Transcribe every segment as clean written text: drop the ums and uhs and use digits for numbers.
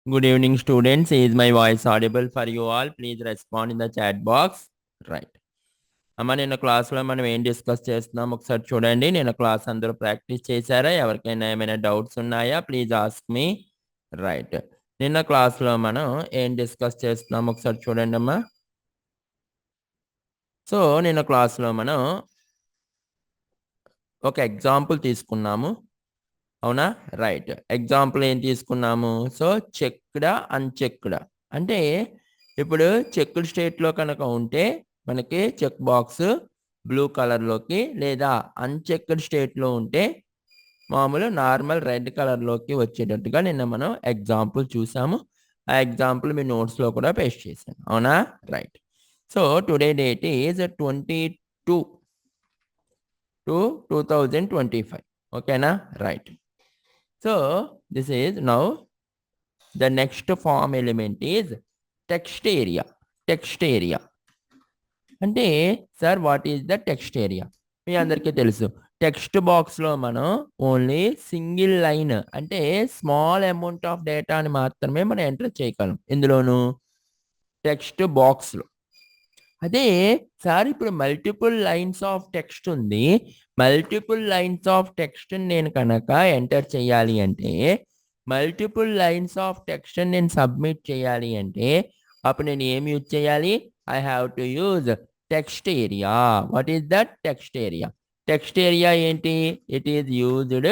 Good evening, students. Is my voice audible for you all? Please respond in the chat box. Right. అమ్మ నిన్న క్లాస్లో మనం ఏం discuss చేస్తున్నాం ఒకసారి చూడండి. నిన్న క్లాస్ అందరూ ప్రాక్టీస్ చేశారా? ఎవరికైనా ఏమైనా డౌట్స్ ఉన్నాయా? Please ask me. రైట్. నిన్న క్లాస్లో మనం ఏం డిస్కస్ చేస్తున్నాం ఒకసారి చూడండి అమ్మా. సో నిన్న క్లాస్లో మనం ఒక ఎగ్జాంపుల్ తీసుకున్నాము. అవునా? రైట్. ఎగ్జాంపుల్ ఏం తీసుకున్నాము? సో చెక్డా అన్చెక్డా అంటే ఇప్పుడు చెక్డ్ స్టేట్లో కనుక ఉంటే మనకి చెక్ బాక్స్ బ్లూ కలర్లోకి, లేదా అన్చెక్డ్ స్టేట్లో ఉంటే మామూలు నార్మల్ రెడ్ కలర్లోకి వచ్చేటట్టుగా నిన్న మనం ఎగ్జాంపుల్ చూసాము. ఆ ఎగ్జాంపుల్ మీ నోట్స్లో కూడా పేస్ట్ చేశాను. అవునా? Right. So today date is 22/2/2025. ఓకేనా? Right. So this is now the next form element is text area. Text area. అంటే sir what is the text area? మీ అందరికీ తెలుసు టెక్స్ట్ బాక్స్లో మనం ఓన్లీ సింగిల్ లైన్ అంటే స్మాల్ అమౌంట్ ఆఫ్ డేటాని మాత్రమే మనం ఎంటర్ చేయగలం ఇందులోను టెక్స్ట్ బాక్స్లో. అదే సార్ ఇప్పుడు మల్టిపుల్ లైన్స్ ఆఫ్ టెక్స్ట్ ఉంది. మల్టిపుల్ లైన్స్ ఆఫ్ టెక్స్ట్ నేను కనుక ఎంటర్ చేయాలి అంటే, మల్టిపుల్ లైన్స్ ఆఫ్ టెక్స్ట్ నేను సబ్మిట్ చేయాలి అంటే అప్పుడు నేను ఏం యూజ్ చేయాలి? I have to use text area. What is that text area? Text area ఏంటి? It is used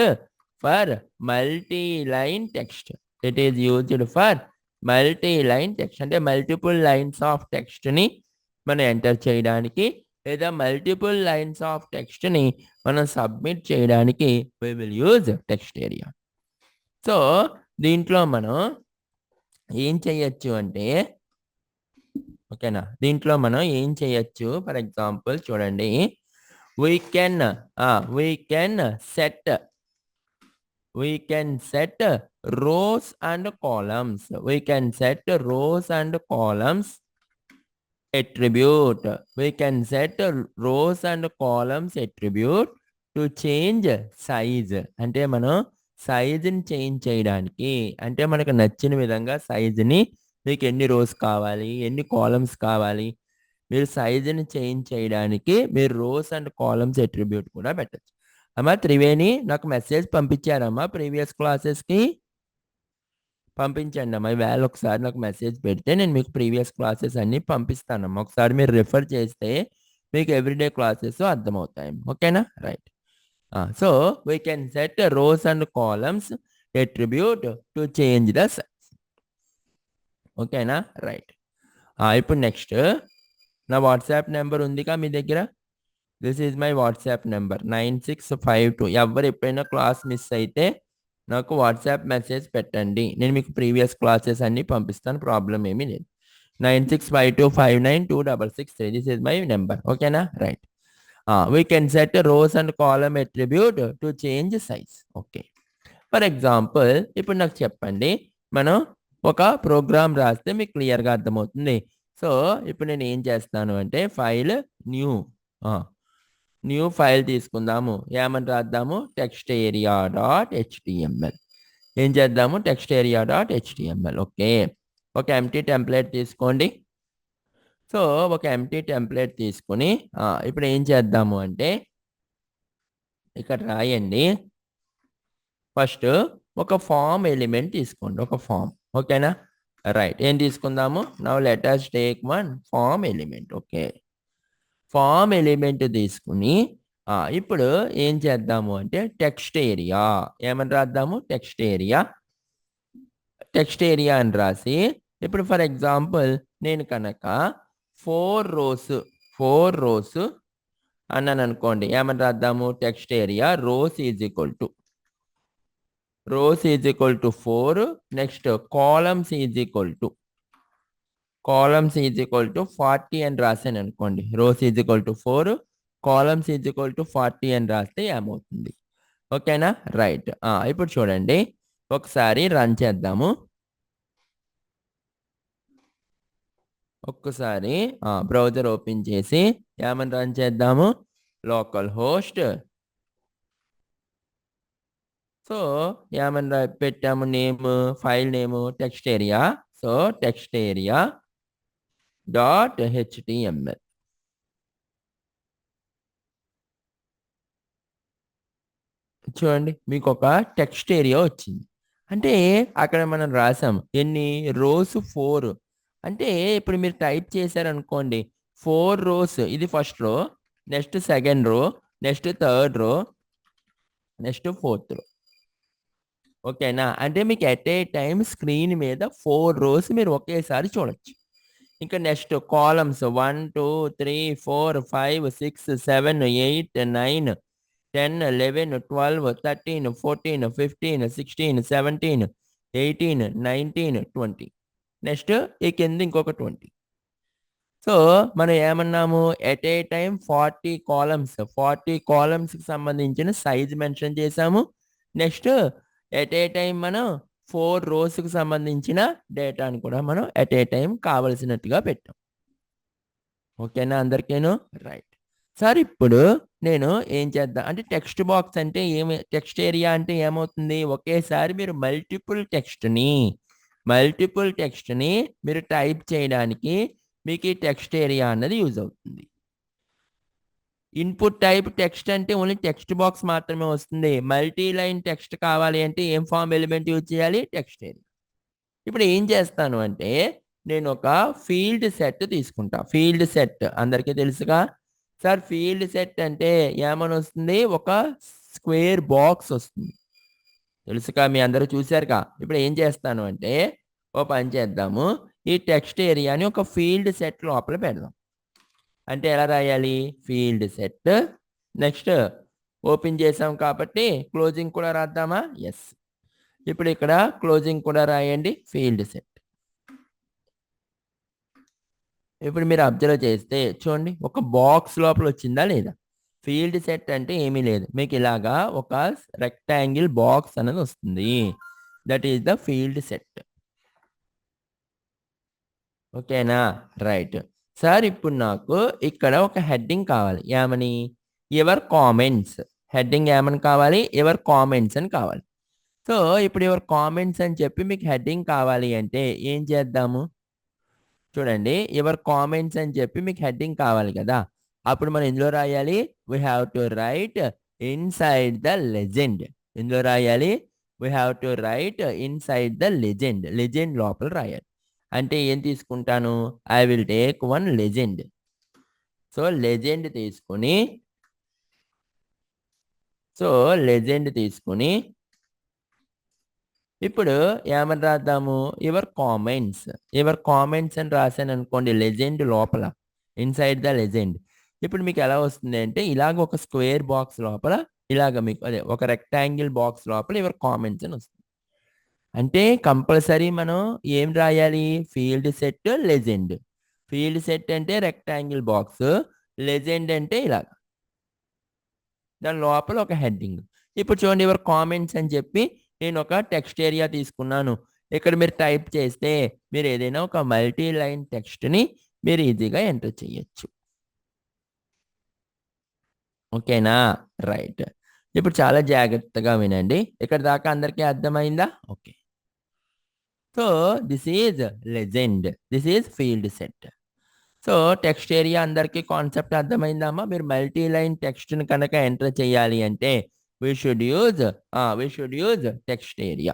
for multi line text. It is used for multi line text అంటే multiple lines of టెక్స్ట్ని మనం enter చేయడానికి, లేదా multiple lines of టెక్స్ట్ని మనం submit చేయడానికి we will use text area. So దీంట్లో మనం ఏం చేయొచ్చు అంటే, ఓకేనా, దీంట్లో మనం ఏం చేయొచ్చు? ఫర్ ఎగ్జాంపుల్ చూడండి, we can set rows and columns. We can set rows and columns attribute. We can set rows and columns attribute to change size. అంటే మనం సైజుని చేంజ్ చేయడానికి, అంటే మనకు నచ్చిన విధంగా సైజుని, మీకు ఎన్ని రోస్ కావాలి, ఎన్ని కాలమ్స్ కావాలి, మీరు సైజుని చేంజ్ చేయడానికి మీరు రోస్ అండ్ కాలమ్స్ అట్రిబ్యూట్ కూడా పెట్టచ్చు. అమ్మా త్రివేణి నాకు మెసేజ్ పంపించారమ్మా ప్రీవియస్ క్లాసెస్కి. పంపించండి అమ్మా. ఈవేళ ఒకసారి నాకు మెసేజ్ పెడితే నేను మీకు ప్రీవియస్ క్లాసెస్ అన్నీ పంపిస్తానమ్మా. ఒకసారి మీరు రిఫర్ చేస్తే మీకు ఎవ్రీడే క్లాసెస్ అర్థమవుతాయి. ఓకేనా? Right. So we can set rows and columns attribute to change the size. ఓకేనా? రైట్. ఇప్పుడు నెక్స్ట్ నా వాట్సాప్ నెంబర్ ఉందిగా మీ దగ్గర. This is my WhatsApp number 9652. ఎవరు ఎప్పుడైనా క్లాస్ మిస్ అయితే నాకు వాట్సాప్ మెసేజ్ పెట్టండి, నేను మీకు ప్రీవియస్ క్లాసెస్ అన్ని పంపిస్తాను, ప్రాబ్లం ఏమీ లేదు. 9652592663. This is my number. ఓకేనా? Right. We can set rows and column attribute to change size. Okay. For example ఇప్పుడు నాకు చెప్పండి, మనం ఒక ప్రోగ్రామ్ రాస్తే మీకు క్లియర్గా అర్థమవుతుంది. సో ఇప్పుడు నేను ఏం చేస్తాను అంటే ఫైల్ న్యూ ఫైల్ తీసుకుందాము. ఏమని రాద్దాము? Text area dot HTML. ఏం చేద్దాము? Text area dot HTML. Okay. ఒక ఎంటీ టెంప్లెట్ తీసుకోండి. సో ఒక ఎంటీ టెంప్లెట్ తీసుకుని ఇప్పుడు ఏం చేద్దాము అంటే ఇక్కడ రాయండి. ఫస్ట్ ఒక ఫామ్ ఎలిమెంట్ తీసుకోండి, ఒక ఫామ్. ఓకేనా? రైట్. ఏం తీసుకుందాము? Now let us take one form element. Okay. Form element తీసుకుని ఇప్పుడు ఏం చేద్దాము అంటే టెక్స్ట్ ఏరియా. ఏమని రాద్దాము? Text area. టెక్స్ట్ ఏరియా అని రాసి ఇప్పుడు ఫర్ ఎగ్జాంపుల్ నేను కనుక 4 రోస్ అన్నాను అనుకోండి. ఏమని రాద్దాము? Text area rows is equal to 4. Next columns is equal to 40 అని రాశాను అనుకోండి. Rows is equal to 4, columns is equal to 40 అని రాస్తే ఏమవుతుంది? ఓకేనా? రైట్. ఇప్పుడు చూడండి, ఒకసారి రన్ చేద్దాము. ఒక్కసారి బ్రౌజర్ ఓపెన్ చేసి ఏమని రన్ చేద్దాము? లోకల్ హోస్ట్ సో ఏమన్నా పెట్టాము name, file name text area. So text area dot HTML. చూడండి మీకు ఒక టెక్స్ట్ ఏరియా వచ్చింది. అంటే అక్కడ మనం రాసాం ఎన్ని రోస్ 4. అంటే ఇప్పుడు మీరు టైప్ చేశారనుకోండి 4 రోస్, ఇది first row, next second row, next third row, next fourth రో. ఓకేనా? అంటే మీకు ఎట్ ఏ టైం స్క్రీన్ మీద 4 రోస్ మీరు ఒకేసారి చూడొచ్చు. ఇంకా నెక్స్ట్ కాలమ్స్ 1 2 3 4 5 6 7 8 9 10 11 12 13 14 15 16 17 18 19 20. నెక్స్ట్ ఈ కింద ఇంకొక 20. సో మనం ఏమన్నాము ఎట్ ఏ టైం 40 కాలమ్స్, 40 కాలమ్స్కి సంబంధించిన సైజ్ మెన్షన్ చేసాము. నెక్స్ట్ ఎట్ ఏ టైం మనం 4 రోస్కి సంబంధించిన డేటాను కూడా మనం ఎట్ ఏ టైం కావలసినట్టుగా పెట్టాం. ఓకేనా అందరికేను? రైట్. సార్ ఇప్పుడు నేను ఏం చేద్దాం అంటే టెక్స్ట్ బాక్స్ అంటే ఏమి, టెక్స్ట్ ఏరియా అంటే ఏమవుతుంది, ఒకేసారి మీరు మల్టిపుల్ టెక్స్ట్ని మీరు టైప్ చేయడానికి మీకు ఈ టెక్స్ట్ ఏరియా అన్నది యూజ్ అవుతుంది. ఇన్పుట్ టైప్ టెక్స్ట్ అంటే ఓన్లీ టెక్స్ట్ బాక్స్ మాత్రమే వస్తుంది. మల్టీ లైన్ టెక్స్ట్ కావాలి అంటే ఏం ఫామ్ ఎలిమెంట్ యూజ్ చేయాలి, టెక్స్ట్ ఏరియా. ఇప్పుడు ఏం చేస్తాను అంటే నేను ఒక ఫీల్డ్ సెట్ తీసుకుంటా. ఫీల్డ్ సెట్ అందరికీ తెలుసుగా సార్. ఫీల్డ్ సెట్ అంటే ఏమని వస్తుంది, ఒక స్క్వేర్ బాక్స్ వస్తుంది. తెలుసుగా, మీ అందరూ చూశారుగా. ఇప్పుడు ఏం చేస్తాను అంటే ఓ పని చేద్దాము, ఈ టెక్స్ట్ ఏరియాని ఒక ఫీల్డ్ సెట్ లోపల పెడదాం. అంటే ఎలా రాయాలి, ఫీల్డ్ సెట్, నెక్స్ట్ ఓపెన్ చేసాం కాబట్టి క్లోజింగ్ కూడా రాద్దామా, ఎస్. ఇప్పుడు ఇక్కడ క్లోజింగ్ కూడా రాయండి, ఫీల్డ్ సెట్. ఇప్పుడు మీరు అబ్జర్వ్ చేస్తే చూడండి ఒక బాక్స్ లోపల వచ్చిందా లేదా. ఫీల్డ్ సెట్ అంటే ఏమీ లేదు, మీకు ఇలాగా ఒక రెక్టాంగిల్ బాక్స్ అనేది వస్తుంది. That is the field set. ఓకేనా? రైట్. సార్ ఇప్పుడు నాకు ఇక్కడ ఒక హెడ్డింగ్ కావాలి. ఏమని, యువర్ కామెంట్స్. హెడ్డింగ్ ఏమని కావాలి, యువర్ కామెంట్స్ అని కావాలి. సో ఇప్పుడు యువర్ కామెంట్స్ అని చెప్పి మీకు హెడ్డింగ్ కావాలి అంటే ఏం చేద్దాము, చూడండి యువర్ కామెంట్స్ అని చెప్పి మీకు హెడ్డింగ్ కావాలి కదా. అప్పుడు మనం ఇందులో రాయాలి, we have to right inside the legend. ఇందులో రాయాలి, we have to right inside the legend. Legend లోపల రాయాలి. అంటే ఏం తీసుకుంటాను, I will take one legend. So legend తీసుకుని, ఇప్పుడు ఏమని రాద్దాము, యువర్ కామెంట్స్. యువర్ కామెంట్స్ అని రాశాను అనుకోండి లెజెండ్ లోపల, ఇన్సైడ్ ద లెజెండ్. ఇప్పుడు మీకు ఎలా వస్తుంది అంటే ఇలాగ ఒక స్క్వేర్ బాక్స్ లోపల, ఇలాగ మీకు అదే ఒక రెక్టాంగిల్ బాక్స్ లోపల యువర్ కామెంట్స్ అని వస్తుంది. అంటే కంపల్సరీ మనం ఏం రాయాలి, field set legend. Field set అంటే రెక్టాంగిల్ బాక్స్, లెజెండ్ అంటే ఇలాగ దాని లోపల ఒక హెడ్డింగ్. ఇప్పుడు చూడండి యువర్ కామెంట్స్ అని చెప్పి నేను ఒక టెక్స్ట్ ఏరియా తీసుకున్నాను. ఇక్కడ మీరు టైప్ చేస్తే మీరు ఏదైనా ఒక మల్టీ లైన్ టెక్స్ట్ని మీరు ఈజీగా ఎంటర్ చేయొచ్చు. ఓకేనా? రైట్. ఇప్పుడు చాలా జాగ్రత్తగా వినండి. ఇక్కడ దాకా అందరికీ అర్థమైందా? Okay. So this is legend, this is field set. So text area అందరికీ కాన్సెప్ట్ అర్థమైందమ్మా. మీరు మల్టీ లైన్ టెక్స్ట్ని కనుక ఎంటర్ చేయాలి అంటే we should use text area.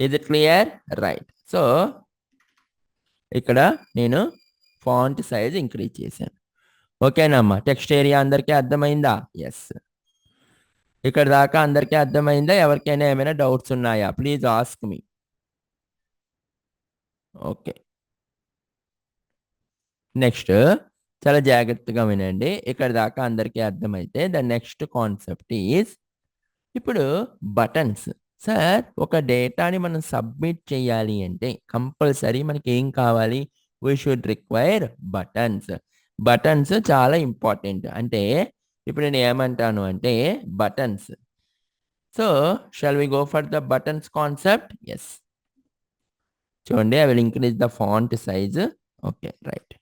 Is it clear? Right. So ఇక్కడ నేను ఫాంట్ సైజ్ ఇంక్రీజ్ చేశాను. ఓకేనమ్మా, టెక్స్ట్ ఏరియా అందరికీ అర్థమైందా? ఎస్. ఇక్కడ దాకా అందరికీ అర్థమైందా? ఎవరికైనా ఏమైనా డౌట్స్ ఉన్నాయా? Please ask me. Okay. Next చాలా జాగ్రత్తగా వినండి. ఇక్కడ దాకా అందరికీ అర్థమైతే ద నెక్స్ట్ కాన్సెప్ట్ ఈజ్ ఇప్పుడు బటన్స్. సార్ ఒక డేటాని మనం సబ్మిట్ చేయాలి అంటే కంపల్సరీ మనకి ఏం కావాలి, we should require buttons. Buttons చాలా ఇంపార్టెంట్. అంటే ఇప్పుడు నేను ఏమంటాను అంటే buttons. So shall we go for the buttons concept? Yes. చూడండి I will increase the font size. Okay right.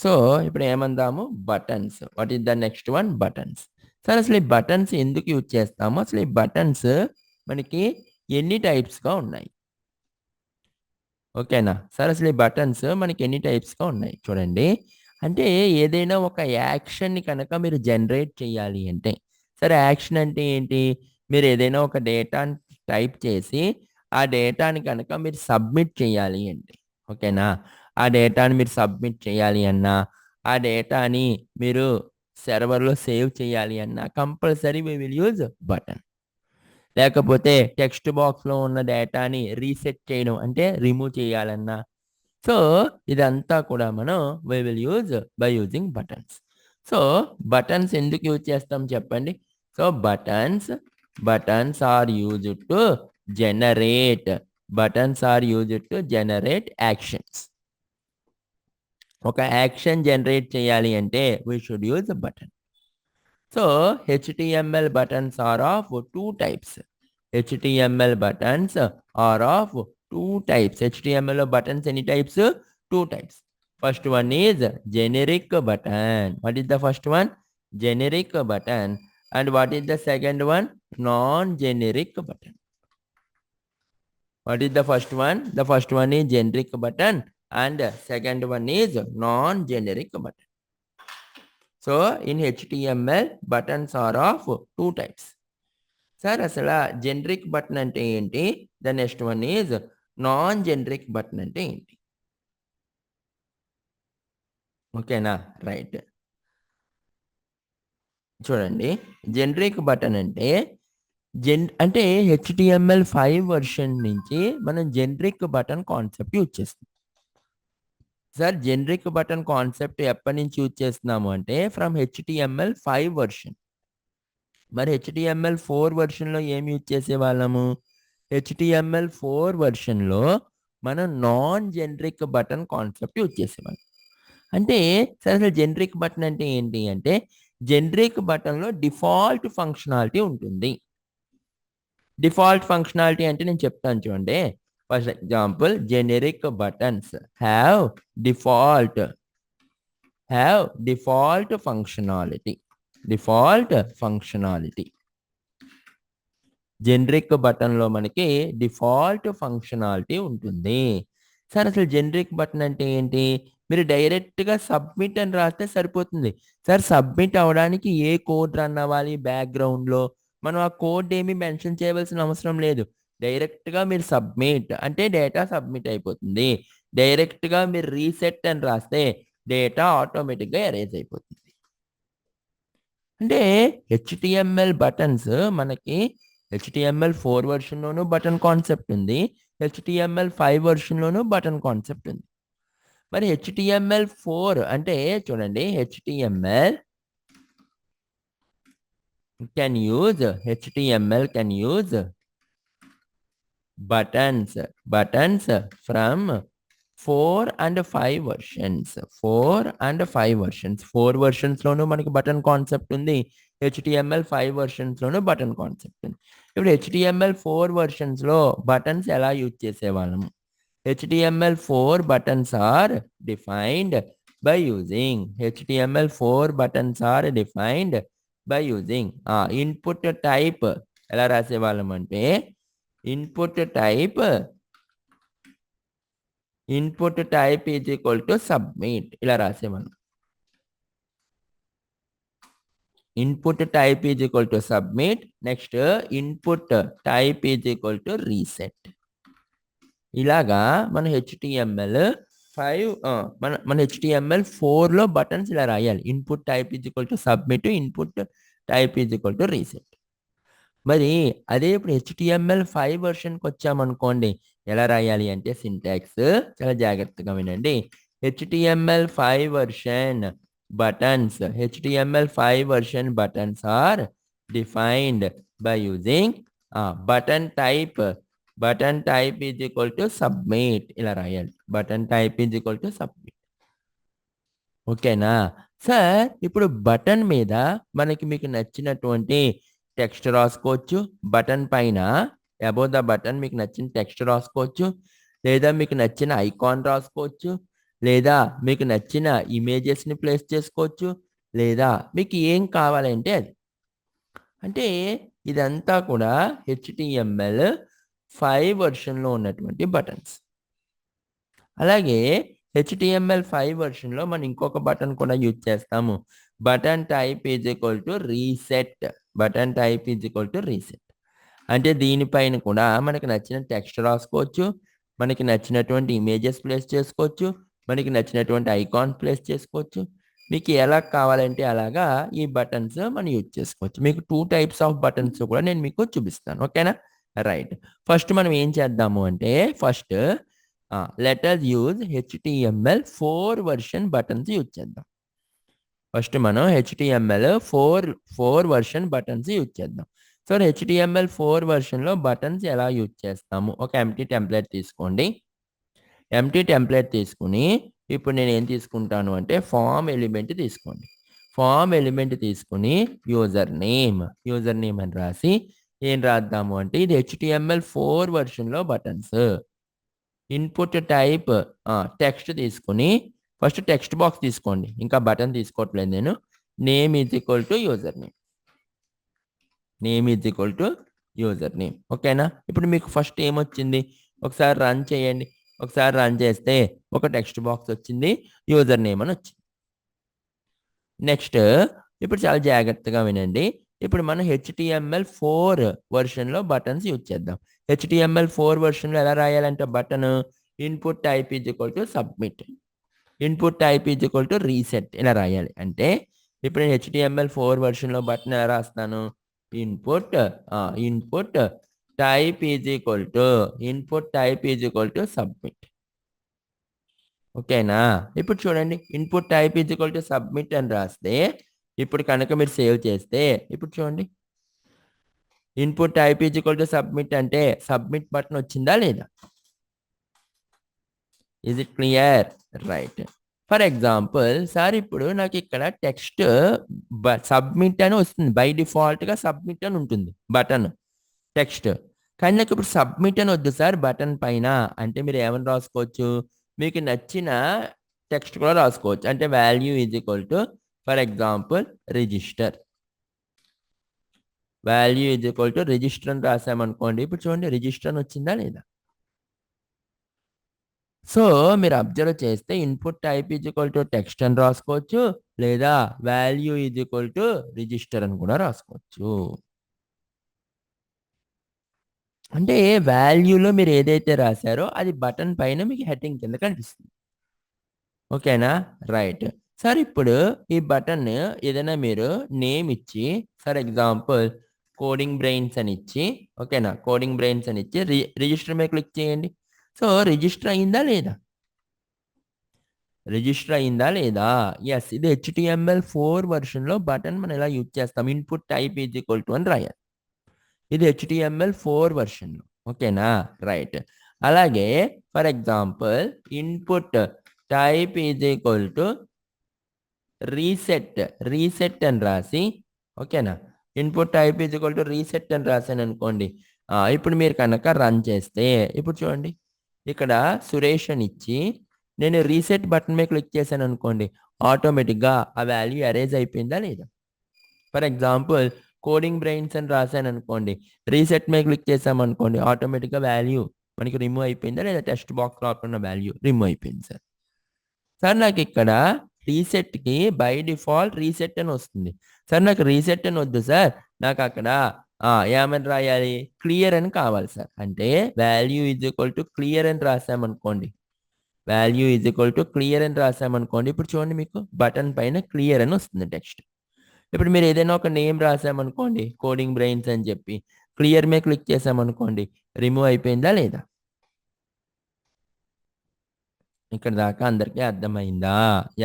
So ఇప్పుడు ఏమందాము buttons. What is the next one? Buttons. Sir అసలు ఈ బటన్స్ ఎందుకు యూజ్ చేస్తాము? అసలు ఈ బటన్స్ మనకి ఎన్ని టైప్స్‌గా ఉన్నాయి? ఓకేనా? సార్ అసలు ఈ బటన్స్ మనకి ఎన్ని టైప్స్‌గా ఉన్నాయి చూడండి. అంటే ఏదైనా ఒక యాక్షన్‌ని కనుక మీరు జనరేట్ చేయాలి అంటే, సరే యాక్షన్ అంటే ఏంటి? మీరు ఏదైనా ఒక డేటాని టైప్ చేసి, ఆ డేటాని కనుక మీరు సబ్మిట్ చేయాలి అంటే, ఓకేనా? ఆ డేటాని మీరు సబ్మిట్ చేయాలి అన్నా, ఆ డేటాని మీరు సర్వర్‌లో సేవ్ చేయాలి అన్నా compulsory we will use button. లేకపోతే టెక్స్ట్ బాక్స్‌లో ఉన్న డేటాని రీసెట్ చేయడం అంటే రిమూవ్ చేయాలన్నా, సో ఇదంతా కూడా మనం we will use by using buttons. So buttons ఎందుకు యూజ్ చేస్తాం చెప్పండి? So buttons are used to generate actions. ఒక యాక్షన్ జనరేట్ చేయాలి అంటే we should use button. So HTML buttons are of two types. HTML buttons are of two types. HTML buttons any types? Two types. First one is generic button. What is the first one? Generic button. And what is the second one? Non-generic button. What is the first one? The first one is generic button and second one is non-generic button. So in HTML buttons are of two types. Sir అసలు generic button అంటే ఏంటి? The next one is non generic button అంటే ఏంటి? ఓకేనా? Right. చూడండి, generic button అంటే అంటే HTML5 version నుంచి మనం జనరిక్ బటన్ కాన్సెప్ట్ యూజ్ చేస్తాం. సార్ జనరిక్ బటన్ కాన్సెప్ట్ ఎప్పటి నుంచి యూజ్ చేస్తున్నాము అంటే ఫ్రమ్ HTML5 వర్షన్. మరి HTML4 వర్షన్‌లో ఏం యూజ్ చేసేవాళ్ళము? HTML4 వర్షన్‌లో మనం non generic button concept use చేసేవాళ్ళం. అంటే సరే అసలు జనరిక్ బటన్ అంటే ఏంటి అంటే, జనరిక్ బటన్‌లో డిఫాల్ట్ ఫంక్షనాలిటీ ఉంటుంది. డిఫాల్ట్ ఫంక్షనాలిటీ అంటే నేను చెప్తాను చూడండి. For example generic buttons have default functionality. Generic బటన్‌లో మనకి డిఫాల్ట్ ఫంక్షనాలిటీ ఉంటుంది. సార్ అసలు జనరిక్ బటన్ అంటే ఏంటి? మీరు డైరెక్ట్‌గా సబ్మిట్ అని రాస్తే సరిపోతుంది. సార్ సబ్మిట్ అవ్వడానికి ఏ కోడ్ రన్ అవ్వాలి బ్యాక్‌గ్రౌండ్‌లో? మనం ఆ కోడ్ ఏమి మెన్షన్ చేయవలసిన అవసరం లేదు. డైరెక్ట్‌గా మీరు సబ్మిట్ అంటే డేటా సబ్మిట్ అయిపోతుంది. డైరెక్ట్‌గా మీరు రీసెట్ అని రాస్తే డేటా ఆటోమేటిక్‌గా ఎరేజ్ అయిపోతుంది. అంటే HTML బటన్స్ మనకి HTML4 వర్షన్‌లోనూ బటన్ కాన్సెప్ట్ ఉంది. HTML5 వర్షన్‌లోనూ బటన్ కాన్సెప్ట్ ఉంది. మరి HTML4 అంటే చూడండి, HTML can use buttons from 4 and 5 versions. 4 వర్షన్స్‌లోనూ మనకి బటన్ కాన్సెప్ట్ ఉంది. HTML5 వర్షన్స్‌లోనూ బటన్ కాన్సెప్ట్ ఉంది. ఇప్పుడు HTML4 వర్షన్స్‌లో బటన్స్ ఎలా యూజ్ చేసేవాళ్ళము? HTML4 buttons are defined by using input type. ఎలా రాసేవాళ్ళం అంటే input type is equal to submit ఇలా రాసేవాళ్ళం. Input type is equal to submit. Next input type is equal to reset. ఇలాగా మన HTML5 మన HTML4లో బటన్స్ ఇలా రాయాలి. Input type is equal to submit, input type is equal to reset. మరి అదే ఇప్పుడు HTML5 వర్షన్‌కి వచ్చామనుకోండి, ఎలా రాయాలి అంటే సింటాక్స్ చాలా జాగ్రత్తగా వినండి. HTML5 version buttons are defined by using button type is equal to submit ఇలా రాయాలి. Button type is equal to submit. ఓకేనా? సార్ ఇప్పుడు బటన్ మీద మీకు నచ్చినటువంటి టెక్స్ట్ రాసుకోవచ్చు. బటన్ పైన అబౌవ్ ద బటన్ మీకు నచ్చిన టెక్స్ట్ రాసుకోవచ్చు. లేదా మీకు నచ్చిన ఐకాన్ రాసుకోవచ్చు. లేదా మీకు నచ్చిన ఇమేజెస్ని ప్లేస్ చేసుకోవచ్చు, లేదా మీకు ఏం కావాలంటే అది. అంటే ఇదంతా కూడా హెచ్టిఎంఎల్ 5 వెర్షన్లో ఉన్నటువంటి బటన్స్. అలాగే హెచ్టిఎంఎల్ 5 వెర్షన్లో మనం ఇంకొక బటన్ కూడా యూజ్ చేస్తాము. Button type is equal to reset. Button type is equal to reset. అంటే దీనిపైన కూడా మనకి నచ్చిన టెక్స్ట్ రాసుకోవచ్చు, మనకి నచ్చినటువంటి ఇమేజెస్ ప్లేస్ చేసుకోవచ్చు, మనకి నచ్చినటువంటి ఐకాన్ ప్లేస్ చేసుకోవచ్చు. మీకు ఎలా కావాలంటే అలాగా ఈ బటన్స్ మనం యూజ్ చేసుకోవచ్చు. మీకు 2 టైప్స్ ఆఫ్ బటన్స్ కూడా నేను మీకు చూపిస్తాను. ఓకేనా? రైట్. ఫస్ట్ మనం ఏం చేద్దాము అంటే first let us use HTML 4 version buttons use చేద్దాం. ఫస్ట్ మనం హెచ్టిఎంఎల్ 4 వెర్షన్ బటన్స్ యూజ్ చేద్దాం. సో హెచ్టిఎంఎల్ 4 వెర్షన్లో బటన్స్ ఎలా యూజ్ చేస్తాము? ఒక ఎంప్టీ టెంప్లెట్ తీసుకోండి. ఎంప్టీ టెంప్లెట్ తీసుకుని ఇప్పుడు నేను ఏం తీసుకుంటాను అంటే ఫామ్ ఎలిమెంట్ తీసుకోండి. ఫామ్ ఎలిమెంట్ తీసుకుని యూజర్ నేమ్ అని రాసి ఏం రాద్దాము అంటే ఇది హెచ్టిఎంఎల్ 4 వెర్షన్లో బటన్స్. ఇన్పుట్ టైప్ టెక్స్ట్ తీసుకుని ఫస్ట్ టెక్స్ట్ బాక్స్ తీసుకోండి. ఇంకా బటన్ తీసుకోవట్లేదు నేను. Name is equal to user name. Name is equal to user name. ఓకేనా? ఇప్పుడు మీకు ఫస్ట్ ఏమొచ్చింది? ఒకసారి రన్ చేయండి. ఒకసారి రన్ చేస్తే ఒక టెక్స్ట్ బాక్స్ వచ్చింది. యూజర్ నేమ్ అని వచ్చింది. నెక్స్ట్ ఇప్పుడు చాలా జాగ్రత్తగా వినండి. ఇప్పుడు మనం హెచ్టిఎంఎల్ 4 వెర్షన్లో బటన్స్ యూజ్ చేద్దాం. హెచ్టిఎంఎల్ 4 వెర్షన్లో ఎలా రాయాలంటే button input type is equal to submit. Input type is equal to reset ఇలా రాయాలి. అంటే ఇప్పుడు నేను హెచ్టిఎంఎల్ 4 వెర్షన్లో బటన్ ఎలా రాస్తాను? Input type is equal to submit. ఓకేనా? ఇప్పుడు చూడండి input type is equal to submit అని రాస్తే ఇప్పుడు కనుక మీరు సేవ్ చేస్తే ఇప్పుడు చూడండి input type is equal to submit అంటే సబ్మిట్ బటన్ వచ్చిందా లేదా? Is it clear? Right. For example sir ఇప్పుడు నాకు ఇక్కడ టెక్స్ట్ సబ్మిట్ అని వస్తుంది. బై డిఫాల్ట్గా సబ్మిట్ అని ఉంటుంది బటన్ టెక్స్ట్. కానీ నాకు ఇప్పుడు సబ్మిట్ అని వద్దు సార్ బటన్ పైన అంటే మీరు ఏమని రాసుకోవచ్చు? మీకు నచ్చిన టెక్స్ట్ కూడా రాసుకోవచ్చు. అంటే value is equal to for example register. Value is equal to register అని రాసామనుకోండి. ఇప్పుడు చూడండి రిజిస్టర్ అని వచ్చిందా లేదా? సో మీరు అబ్జర్వ్ చేస్తే input type is equal to text అని రాసుకోవచ్చు, లేదా value is equal to register అని కూడా రాసుకోవచ్చు. అంటే వాల్యూలో మీరు ఏదైతే రాశారో అది బటన్ పైన మీకు హెడ్డింగ్ కింద కనిపిస్తుంది. ఓకేనా? రైట్. సార్ ఇప్పుడు ఈ బటన్ ఏదైనా మీరు నేమ్ ఇచ్చి ఫర్ ఎగ్జాంపుల్ కోడింగ్ బ్రెయిన్స్ అని ఇచ్చి ఓకేనా కోడింగ్ బ్రెయిన్స్ అని ఇచ్చి రిజిస్టర్ మీద క్లిక్ చేయండి. సో రిజిస్టర్ అయిందా లేదా? రిజిస్టర్ అయిందా లేదా? ఎస్. ఇది హెచ్టిఎంఎల్ 4 వెర్షన్లో బటన్ మనం ఎలా యూజ్ చేస్తాం? Input type is equal to అని రాయాలి. ఇది హెచ్టిఎంఎల్ 4 వెర్షన్లో. ఓకేనా? రైట్. అలాగే for example input type is equal to reset అని రాసి ఓకేనా input type is equal to reset అని రాశాను అనుకోండి. ఇప్పుడు మీరు కనుక రన్ చేస్తే ఇప్పుడు చూడండి ఇక్కడ సురేష్ అని ఇచ్చి నేను రీసెట్ బటన్ మీద క్లిక్ చేశాను అనుకోండి ఆటోమేటిక్గా ఆ వాల్యూ అరేజ్ అయిపోయిందా లేదా? ఫర్ ఎగ్జాంపుల్ కోడింగ్ బ్రెయిన్స్ అని రాశాను అనుకోండి రీసెట్ మీద క్లిక్ చేసామనుకోండి ఆటోమేటిక్గా వాల్యూ మనకి రిమూవ్ అయిపోయిందా లేదా? టెక్స్ట్ బాక్స్ లోపల వాల్యూ రిమూవ్ అయిపోయింది సార్. సార్ నాకు ఇక్కడ రీసెట్కి బై డిఫాల్ట్ రీసెట్ అని వస్తుంది. సార్ నాకు రీసెట్ అని వద్దు సార్, నాకు అక్కడ ఏమని రాయాలి? క్లియర్ అని కావాలి సార్. అంటే value is equal to clear అని రాసామనుకోండి value is equal to clear అని రాసామనుకోండి ఇప్పుడు చూడండి మీకు బటన్ పైన క్లియర్ అని వస్తుంది టెక్స్ట్. ఇప్పుడు మీరు ఏదైనా ఒక నేమ్ రాసామనుకోండి కోడింగ్ బ్రెయిన్స్ అని చెప్పి క్లియర్ మీద క్లిక్ చేసామనుకోండి రిమూవ్ అయిపోయిందా లేదా? ఇక్కడ దాకా అందరికీ అర్థమైందా?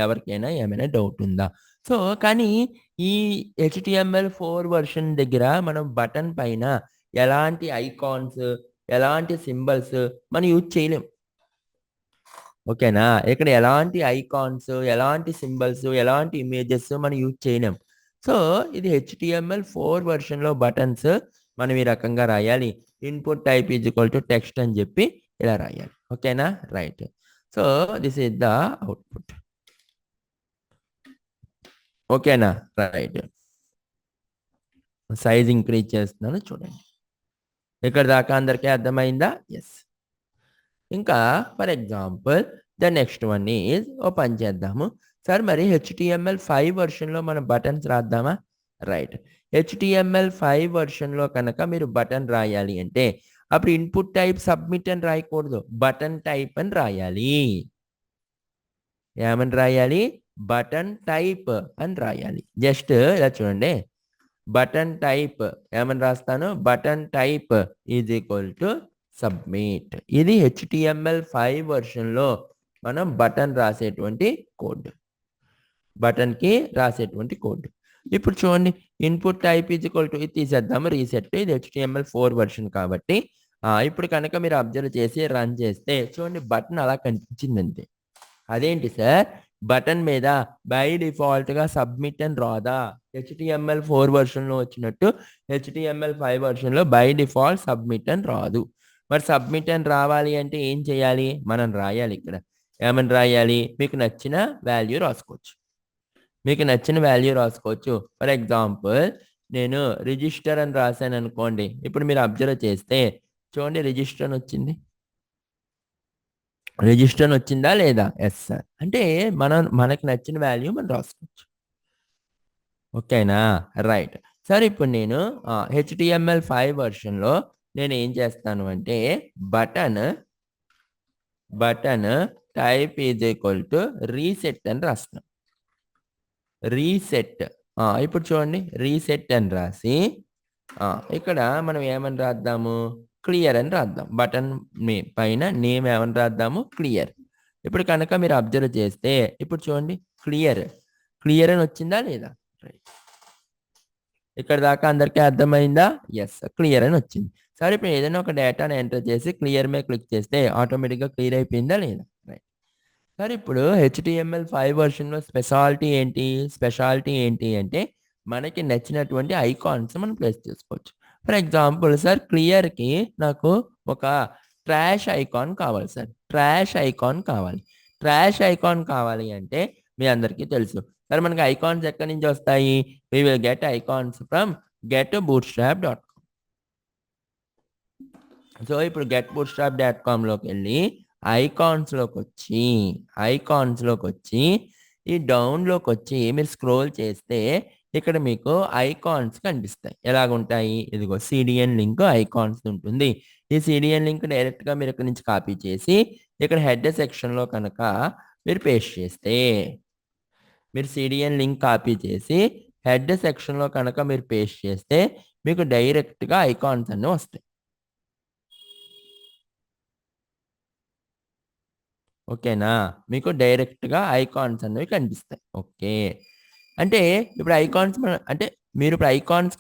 ఎవరికైనా ఏమైనా డౌట్ ఉందా? సో కానీ ఈ హెచ్టిఎంఎల్ 4 వెర్షన్ దగ్గర మనం బటన్ పైన ఎలాంటి ఐకాన్స్ ఎలాంటి సింబల్స్ మనం యూజ్ చేయలేం. ఓకేనా? ఇక్కడ ఎలాంటి ఐకాన్స్ ఎలాంటి సింబల్స్ ఎలాంటి ఇమేజెస్ మనం యూజ్ చేయలేం. సో ఇది హెచ్టిఎంఎల్ 4 వెర్షన్లో బటన్స్ మనం ఈ రకంగా రాయాలి. Input type is equal to text అని చెప్పి ఇలా రాయాలి. ఓకేనా? Right. So this is the output. ఓకేనా? రైట్. సైజ్ ఇంక్రీజ్ చేస్తున్నాను చూడండి. ఇక్కడ దాకా అందరికీ అర్థమైందా? ఎస్. ఇంకా for example the next one is ఓ పని చేద్దాము. సార్ మరి HTML5 వర్షన్లో మనం బటన్స్ రాద్దామా? రైట్. HTML5 వర్షన్లో కనుక మీరు బటన్ రాయాలి అంటే అప్పుడు ఇన్పుట్ టైప్ సబ్మిట్ అని రాయకూడదు, బటన్ టైప్ అని రాయాలి. ఏమని రాయాలి? బటన్ టైప్ అని రాయాలి. జస్ట్ ఇలా చూడండి, బటన్ టైప్ ఏమని రాస్తాను? Button type is equal to submit. ఇది HTML5 వర్షన్లో మనం బటన్ రాసేటువంటి కోడ్, బటన్కి రాసేటువంటి కోడ్. ఇప్పుడు చూడండి, input type is equal to, ఇది తీసేద్దాము, రీసెట్. ఇది HTML4 వర్షన్ కాబట్టి ఇప్పుడు కనుక మీరు అబ్జర్వ్ చేసి రన్ చేస్తే చూడండి, బటన్ అలా కనిపించింది అంతే. అదేంటి సార్, బటన్ మీద బై డిఫాల్ట్గా సబ్మిట్ అని రాదా? HTML4 వర్షన్లో వచ్చినట్టు HTML5 వర్షన్లో బై డిఫాల్ట్ సబ్మిట్ అని రాదు. మరి సబ్మిట్ అని రావాలి అంటే ఏం చేయాలి? మనం రాయాలి ఇక్కడ. ఏమని రాయాలి? మీకు నచ్చిన వాల్యూ రాసుకోవచ్చు. మీకు నచ్చిన వాల్యూ రాసుకోవచ్చు. ఫర్ ఎగ్జాంపుల్ నేను రిజిస్టర్ అని రాశాను అనుకోండి. ఇప్పుడు మీరు అబ్జర్వ్ చేస్తే చూడండి, రిజిస్టర్ అని వచ్చింది. రిజిస్టర్ వచ్చిందా లేదా? Yes sir. అంటే మనకి నచ్చిన వాల్యూ మనం రాసుకోవచ్చు. ఓకేనా? రైట్. సార్ ఇప్పుడు నేను HTML5 వర్షన్లో నేను ఏం చేస్తాను అంటే button type is equal to reset అని రాస్తాను. రీసెట్. ఇప్పుడు చూడండి, రీసెట్ అని రాసి ఇక్కడ మనం ఏమని రాద్దాము? క్లియర్ అని రాద్దాం. బటన్ పైన నేమ్ ఏమని రాద్దాము? క్లియర్. ఇప్పుడు కనుక మీరు అబ్జర్వ్ చేస్తే ఇప్పుడు చూడండి, క్లియర్ అని వచ్చిందా లేదా? రైట్. ఇక్కడ దాకా అందరికీ అర్థమైందా? ఎస్, క్లియర్ అని వచ్చింది. సరే, ఇప్పుడు ఏదైనా ఒక డేటాను ఎంటర్ చేసి క్లియర్ మీద క్లిక్ చేస్తే ఆటోమేటిక్గా క్లియర్ అయిపోయిందా లేదా? రైట్. సరే, ఇప్పుడు HTML5 వర్షన్లో స్పెషాలిటీ ఏంటి అంటే మనకి నచ్చినటువంటి ఐకాన్స్ మనం ప్లేస్ చేసుకోవచ్చు. ఫర్ ఎగ్జాంపుల్ సార్, క్లియర్కి నాకు ఒక ట్రాష్ ఐకాన్ కావాలి సార్. ట్రాష్ ఐకాన్ కావాలి అంటే మీ అందరికీ తెలుసు సార్, మనకి ఐకాన్స్ ఎక్కడి నుంచి వస్తాయి? we will get icons from getbootstrap.com. So ఇప్పుడు getbootstrap.com లోకి వెళ్ళి ఐకాన్స్లోకి వచ్చి ఈ డౌన్లోకి వచ్చి మీరు స్క్రోల్ చేస్తే ఇక్కడ మీకు ఐకాన్స్ కనిపిస్తాయి. ఎలాగుంటాయి? ఇదిగో CDN లింక్ ఐకాన్స్ ఉంటుంది. ఈ CDN లింక్ డైరెక్ట్గా మీరు ఇక్కడ నుంచి కాపీ చేసి ఇక్కడ హెడ్ సెక్షన్లో కనుక మీరు పేస్ట్ చేస్తే, మీరు CDN లింక్ కాపీ చేసి హెడ్ సెక్షన్లో కనుక మీరు పేస్ట్ చేస్తే మీకు డైరెక్ట్గా ఐకాన్స్ అన్నీ వస్తాయి. ఓకేనా? మీకు డైరెక్ట్గా ఐకాన్స్ అనేవి కనిపిస్తాయి. ఓకే, అంటే ఇప్పుడు ఐకాన్స్ అంటే మీరు ఇప్పుడు ఐకాన్స్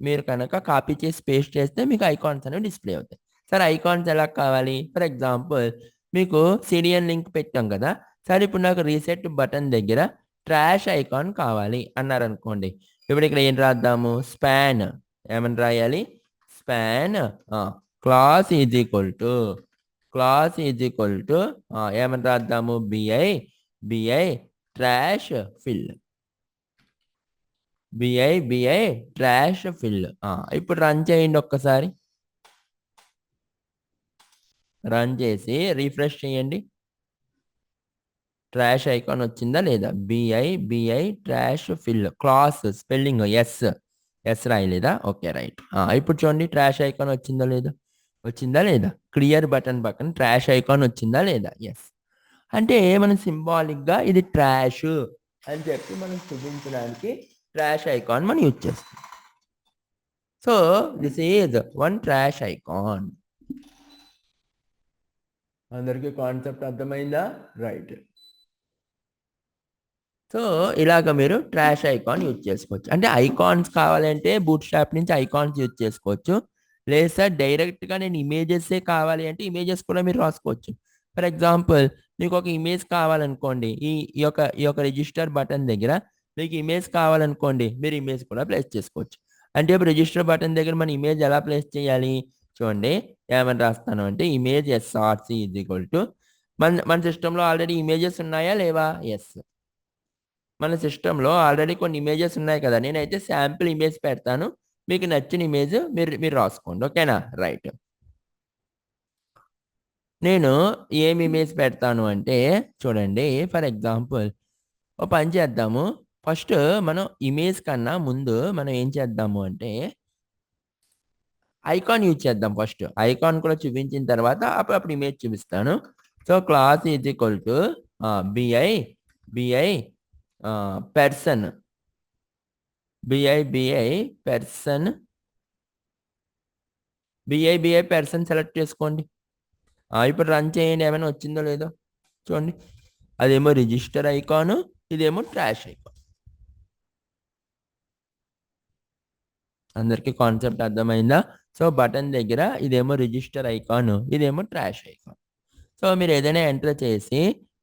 మీరు కనుక కాపీ చేసి పేస్ట్ చేస్తే మీకు ఐకాన్స్ అనేవి డిస్ప్లే అవుతాయి. సరే, ఐకాన్స్ ఎలా కావాలి? ఫర్ ఎగ్జాంపుల్ మీకు CDN లింక్ పెట్టాం కదా. సరే, ఇప్పుడు నాకు రీసెట్ బటన్ దగ్గర ట్రాష్ ఐకాన్ కావాలి అన్నారనుకోండి. ఇప్పుడు ఇక్కడ ఏం రాద్దాము? స్పాన్. ఏమని రాయాలి? Span class is equal to ఏమని రాద్దాము? BI trash fill. BI trash fill. ఇప్పుడు రన్ చేయండి ఒక్కసారి. రన్ చేసి రిఫ్రెష్ చేయండి. ట్రాష్ ఐకాన్ వచ్చిందా లేదా? BI trash fill. Class spelling S రాయలేదా? Okay, right. ఇప్పుడు చూడండి, ట్రాష్ ఐకాన్ వచ్చిందా లేదా? క్లియర్ బటన్ పక్కన ట్రాష్ ఐకాన్ వచ్చిందా లేదా? ఎస్. అంటే మనం సింబాలిక్గా ఇది ట్రాష్ అని చెప్పి మనం చూపించడానికి ట్రాష్ ఐకాన్ మనం యూజ్ చేస్తాం. So this is one trash icon. అందరికీ కాన్సెప్ట్ అర్థమైందా? రైట్. సో ఇలాగ మీరు ట్రాష్ ఐకాన్ యూజ్ చేసుకోవచ్చు. అంటే ఐకాన్స్ కావాలంటే బూట్స్ట్రాప్ నుంచి ఐకాన్స్ యూజ్ చేసుకోవచ్చు. లేదు సార్, డైరెక్ట్గా నేను ఇమేజెసే కావాలి అంటే ఇమేజెస్ కూడా మీరు రాసుకోవచ్చు. ఫర్ ఎగ్జాంపుల్ మీకు ఒక ఇమేజ్ కావాలనుకోండి, ఈ యొక్క రిజిస్టర్ బటన్ దగ్గర మీకు ఇమేజ్ కావాలనుకోండి, మీరు ఇమేజ్ కూడా ప్లేస్ చేసుకోవచ్చు. అంటే ఇప్పుడు రిజిస్టర్ బటన్ దగ్గర మన ఇమేజ్ ఎలా ప్లేస్ చేయాలి? చూడండి, ఏమని రాస్తాను అంటే image SRC is equal to మన సిస్టంలో ఆల్రెడీ ఇమేజెస్ ఉన్నాయా లేవా? ఎస్. మన సిస్టంలో ఆల్రెడీ కొన్ని ఇమేజెస్ ఉన్నాయి కదా, నేనైతే శాంపిల్ ఇమేజ్ పెడతాను, మీకు నచ్చిన ఇమేజ్ మీరు మీరు రాసుకోండి. ఓకేనా? రైట్. నేను ఏం ఇమేజ్ పెడతాను అంటే చూడండి, ఫర్ ఎగ్జాంపుల్ ఓ పని చేద్దాము. ఫస్ట్ మనం ఇమేజ్ కన్నా ముందు మనం ఏం చేద్దాము అంటే ఐకాన్ యూజ్ చేద్దాం ఫస్ట్. ఐకాన్ కూడా చూపించిన తర్వాత అప్పుడు ఇమేజ్ చూపిస్తాను. So class is equal to bi bi person bi person bi person select చేసుకోండి. ఇప్పుడు రన్ చేయండి, ఏమైనా వచ్చిందో లేదో చూడండి. అదేమో రిజిస్టర్ ఐకాను, ఇదేమో ట్రాష్ ఐకాన్. అందరికీ కాన్సెప్ట్ అర్థమైందా? సో బటన్ దగ్గర ఇదేమో రిజిస్టర్ ఐకాన్, ఇదేమో ట్రాష్ ఐకాన్. సో మీరు ఏదైనా ఎంటర్ చేసి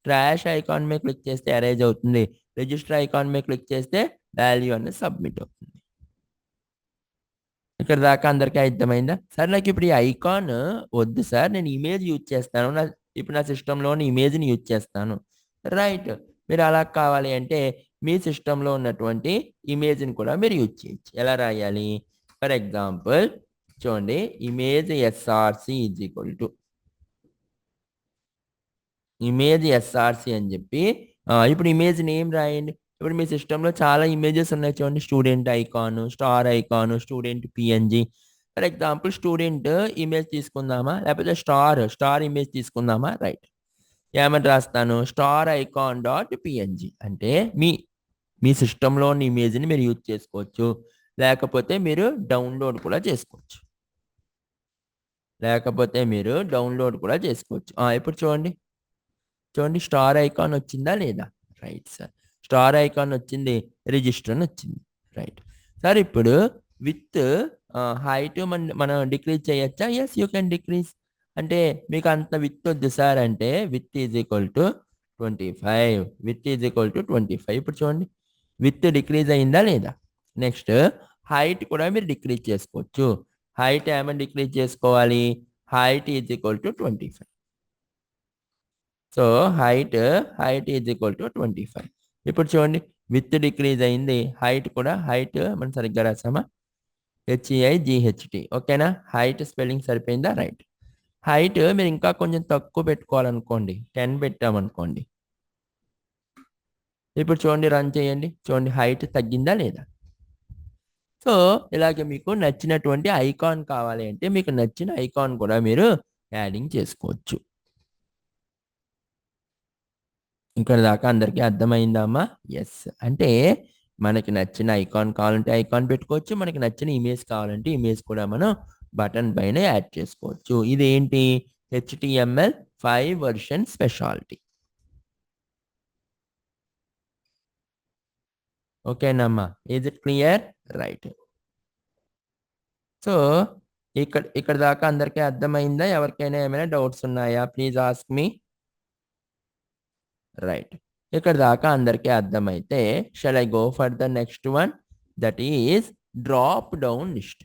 ట్రాష్ ఐకాన్ మీద క్లిక్ చేస్తే అరేంజ్ అవుతుంది, రిజిస్టర్ ఐకాన్ మీద క్లిక్ చేస్తే వాల్యూ అనేది సబ్మిట్ అవుతుంది. ఇక్కడ దాకా అందరికీ అర్థమైందా? సార్ నాకు ఇప్పుడు ఈ ఐకాన్ వద్దు సార్, నేను ఇమేజ్ యూజ్ చేస్తాను, ఇప్పుడు నా సిస్టంలోని ఇమేజ్ని యూజ్ చేస్తాను. రైట్. మీరు అలా కావాలి అంటే మీ సిస్టంలో ఉన్నటువంటి ఇమేజ్ని కూడా మీరు యూజ్ చేయొచ్చు. ఎలా రాయాలి? ఫర్ ఎగ్జాంపుల్ చూడండి, image SRC is equal to image SRC అని చెప్పి ఇప్పుడు ఇమేజ్ నేమ్ రాయండి. ఇప్పుడు మీ సిస్టంలో చాలా ఇమేజెస్ ఉన్నాయి చూడండి, student icon, star icon, student PNG. For example student image తీసుకుందామా, లేకపోతే స్టార్ ఇమేజ్ తీసుకుందామా? రైట్. ఏమని రాస్తాను? స్టార్ ఐకాన్ డాట్ పిఎన్జి అంటే మీ మీ సిస్టంలోని ఇమేజ్ని మీరు యూజ్ చేసుకోవచ్చు, లేకపోతే మీరు డౌన్లోడ్ కూడా చేసుకోవచ్చు. ఇప్పుడు చూడండి స్టార్ ఐకాన్ వచ్చిందా లేదా? Right sir. స్టార్ ఐకాన్ వచ్చింది, రిజిస్టర్ అని వచ్చింది. Right sir. ఇప్పుడు విత్ హైట్ మనం డిక్రీజ్ చేయొచ్చా? Yes, you can decrease. అంటే మీకు అంత విత్ వద్దు సార్ అంటే విత్ ఈజ్ ఈక్వల్ టు 25. ఇప్పుడు చూడండి విత్ డిక్రీజ్ అయిందా లేదా? నెక్స్ట్ హైట్ కూడా మీరు డిక్రీజ్ చేసుకోవచ్చు. హైట్ ఏమైనా డిక్రీజ్ చేసుకోవాలి? Height is equal to 25. So height is equal to 25. ఇప్పుడు చూడండి విత్ డిక్రీజ్ అయింది, హైట్ కూడా మనం సరిగ్గా రాసామా? HEIGHT. ఓకేనా? హైట్ స్పెల్లింగ్ సరిపోయిందా? రైట్. హైట్ మీరు ఇంకా కొంచెం తక్కువ పెట్టుకోవాలనుకోండి, 10 పెట్టామనుకోండి. ఇప్పుడు చూడండి రన్ చేయండి, చూడండి హైట్ తగ్గిందా లేదా? సో ఇలాగే మీకు నచ్చినటువంటి ఐకాన్ కావాలి అంటే మీకు నచ్చిన ఐకాన్ కూడా మీరు యాడింగ్ చేసుకోవచ్చు. ఇక్కడ దాకా అందరికీ అర్థమైందా అమ్మా? ఎస్. అంటే మనకి నచ్చిన ఐకాన్ కావాలంటే ఐకాన్ పెట్టుకోవచ్చు, మనకి నచ్చిన ఇమేజ్ కావాలంటే ఇమేజ్ కూడా మనం బటన్ పైన యాడ్ చేసుకోవచ్చు. ఇదేంటి? HTML5 version speciality. ఓకేనమ్మా? Is it clear? Right. So ఇక్కడ దాకా అందరికీ అర్థమైందా? ఎవరికైనా ఏమైనా డౌట్స్ ఉన్నాయా? Please ask me. రైట్. ఇక్కడ దాకా అందరికీ అర్థమైతే shall I go for the next one, that is drop down list.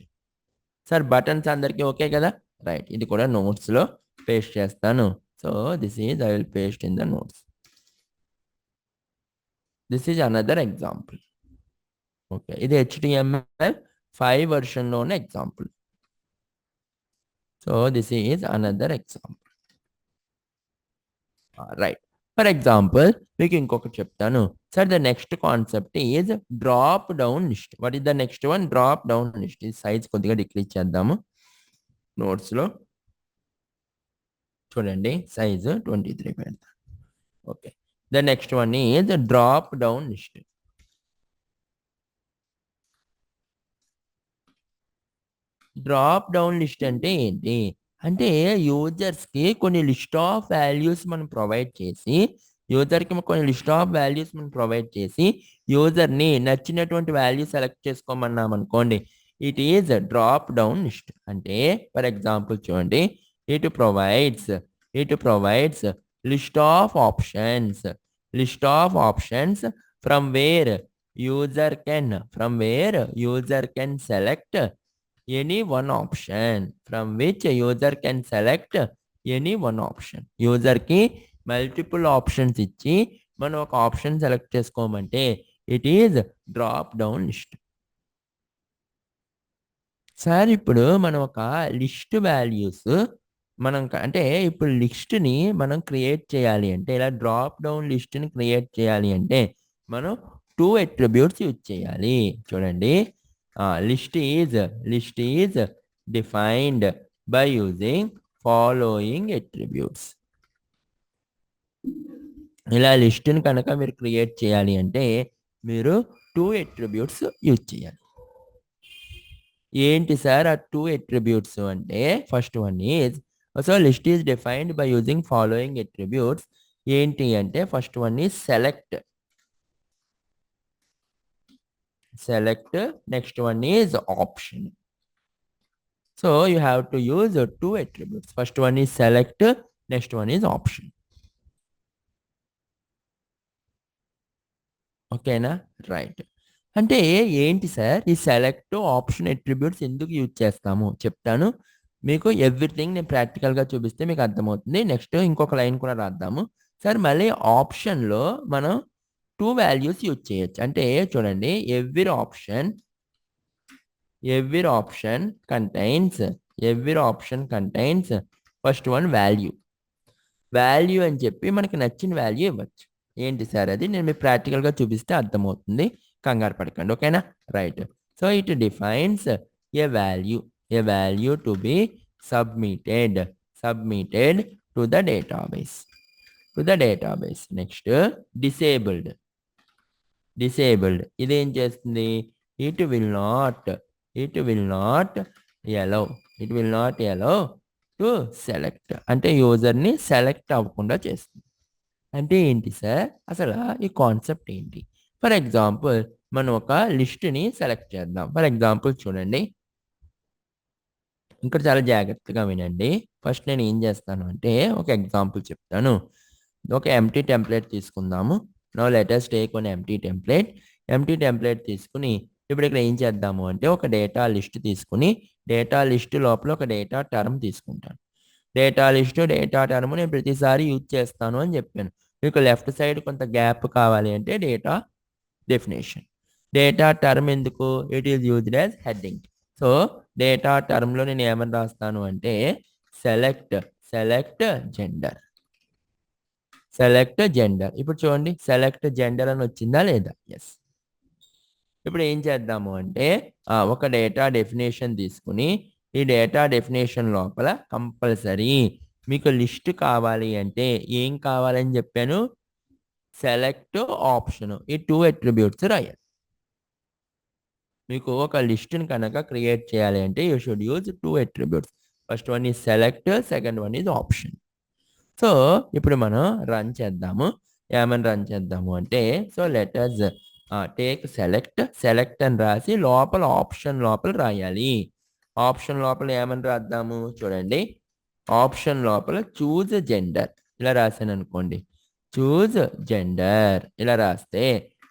Sir buttons అందరికీ ఓకే కదా? రైట్. ఇది కూడా నోట్స్లో పేస్ట్ చేస్తాను. So this is I will paste in the notes. This is another example. Okay, ఇది HTML5 వర్షన్లోనే example. So this is another example. Right. For example మీకు ఇంకొకటి చెప్తాను. Sir the next concept is drop down list. What is the next one? Drop down list. ఈ size కొద్దిగా decrease చేద్దాము నోట్స్లో. చూడండి size 23 పెడతాను. Okay, the next one is drop down list. Drop down list అంటే ఏంటి అంటే యూజర్స్కి కొన్ని లిస్ట్ ఆఫ్ వాల్యూస్ మనం ప్రొవైడ్ చేసి యూజర్ని నచ్చినటువంటి వాల్యూ సెలెక్ట్ చేసుకోమన్నాం అనుకోండి, it is drop down list. అంటే ఫర్ ఎగ్జాంపుల్ చూడండి, it provides list of options from where user can select any one option, from which user can select any one option. User కి multiple options ఇచ్చి మనం ఒక option select చేసుకోమంటే it is drop down list. Sir ఇప్పుడు మనం ఒక list values అంటే ఇప్పుడు లిస్ట్ని మనం క్రియేట్ చేయాలి అంటే ఇలా డ్రాప్ డౌన్ లిస్ట్ని క్రియేట్ చేయాలి అంటే మనం 2 అట్రిబ్యూట్స్ యూజ్ చేయాలి. చూడండి, list is defined by using following attributes. ఇలా లిస్ట్ని కనుక మీరు క్రియేట్ చేయాలి అంటే మీరు 2 అట్రిబ్యూట్స్ యూజ్ చేయాలి. ఏంటి సార్ ఆ 2 అట్రిబ్యూట్స్ అంటే first one is list is defined by using following attributes. ఏంటి అంటే first one is select, next one is option. So you have to use 2 attributes. First one is select, next one is option. ఓకేనా, right. అంటే ఏంటి sir ఈ select option attributes ఎందుకు use చేస్తాము చెప్తాను మీకు. ఎవ్రీథింగ్ నేను ప్రాక్టికల్గా చూపిస్తే మీకు అర్థమవుతుంది. నెక్స్ట్ ఇంకొక లైన్ కూడా రాద్దాము సార్. మళ్ళీ ఆప్షన్లో మనం 2 వాల్యూస్ యూజ్ చేయొచ్చు. అంటే చూడండి, every option contains first one value అని చెప్పి మనకి నచ్చిన వాల్యూ ఇవ్వచ్చు. ఏంటి సార్ అది నేను మీకు ప్రాక్టికల్గా చూపిస్తే అర్థమవుతుంది, కంగారు పడకండి. ఓకేనా, right. So it defines A value to be submitted to the database. Next disabled. ఇదేం చేస్తుంది? It will not allow to select. అంటే యూజర్ని సెలెక్ట్ అవ్వకుండా చేస్తుంది. అంటే ఏంటి సార్ అసలు ఈ కాన్సెప్ట్ ఏంటి? ఫర్ ఎగ్జాంపుల్ మనం ఒక లిస్ట్ని సెలెక్ట్ చేద్దాం. ఫర్ ఎగ్జాంపుల్ చూడండి, ఇక్కడ చాలా జాగ్రత్తగా వినండి. ఫస్ట్ నేను ఏం చేస్తాను అంటే ఒక ఎగ్జాంపుల్ చెప్తాను. ఒక ఎంప్టీ టెంప్లెట్ తీసుకుందాము. No let us take one empty template తీసుకుని ఇప్పుడు ఇక్కడ ఏం చేద్దాము అంటే ఒక డేటా లిస్ట్ తీసుకుని డేటా లిస్ట్ లోపల ఒక డేటా టర్మ్ తీసుకుంటాను. డేటా టర్మ్ నేను ప్రతిసారి యూజ్ చేస్తాను అని చెప్పాను. మీకు లెఫ్ట్ సైడ్ కొంత గ్యాప్ కావాలి అంటే డేటా డెఫినేషన్. డేటా టర్మ్ ఎందుకు? It is used as heading. So data టర్మ్లో నేను ఏమని రాస్తాను అంటే సెలెక్ట్ జెండర్. ఇప్పుడు చూడండి, సెలెక్ట్ జెండర్ అని వచ్చిందా లేదా? ఎస్. ఇప్పుడు ఏం చేద్దాము అంటే ఒక డేటా డెఫినేషన్ తీసుకుని ఈ డేటా డెఫినేషన్ లోపల కంపల్సరీ మీకు లిస్ట్ కావాలి అంటే ఏం కావాలని చెప్పాను? Select, option. ఈ 2 అట్రిబ్యూట్స్ రాయాలి. మీకు ఒక లిస్ట్ని కనుక క్రియేట్ చేయాలి అంటే you should use 2 attributes. First one is select, second one is option. So ఇప్పుడు మనం రన్ చేద్దాము. ఏమని రన్ చేద్దాము అంటే లెట్ us టేక్ సెలెక్ట్ అని రాసి లోపల ఆప్షన్ లోపల రాయాలి. ఆప్షన్ లోపల ఏమని రాద్దాము? చూడండి, ఆప్షన్ లోపల చూజ్ జెండర్ ఇలా రాశాను అనుకోండి. చూజ్ జెండర్ ఇలా రాస్తే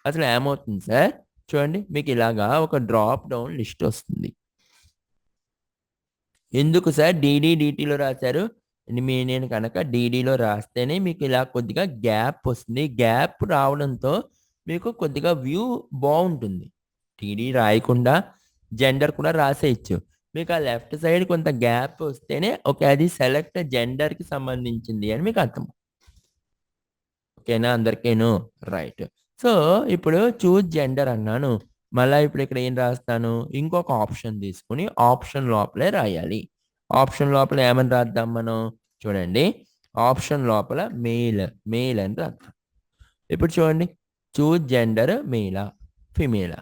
అసలు ఏమవుతుంది సార్? చూడండి, మీకు ఇలాగా ఒక డ్రాప్ డౌన్ లిస్ట్ వస్తుంది. ఎందుకు సార్ డిటిలో రాశారు? నేను కనుక డీడీలో రాస్తేనే మీకు ఇలా కొద్దిగా గ్యాప్ వస్తుంది. గ్యాప్ రావడంతో మీకు కొద్దిగా వ్యూ బాగుంటుంది. టీడీ రాయకుండా జెండర్ కూడా రాసేయచ్చు. మీకు ఆ లెఫ్ట్ సైడ్ కొంత గ్యాప్ వస్తేనే ఓకే అది సెలెక్ట్ జెండర్కి సంబంధించింది అని మీకు అర్థం. ఓకేనా అందరికేను? రైట్. సో ఇప్పుడు చూజ్ జెండర్ అన్నాను. మళ్ళీ ఇప్పుడు ఇక్కడ ఏం రాస్తాను? ఇంకొక ఆప్షన్ తీసుకుని ఆప్షన్ లోపలే రాయాలి. ఆప్షన్ లోపల ఏమని రాద్దాం మనం? చూడండి, ఆప్షన్ లోపల మేల్ అని రాద్దాం. ఇప్పుడు చూడండి, చూజ్ జెండర్ మేలా ఫిమేలా.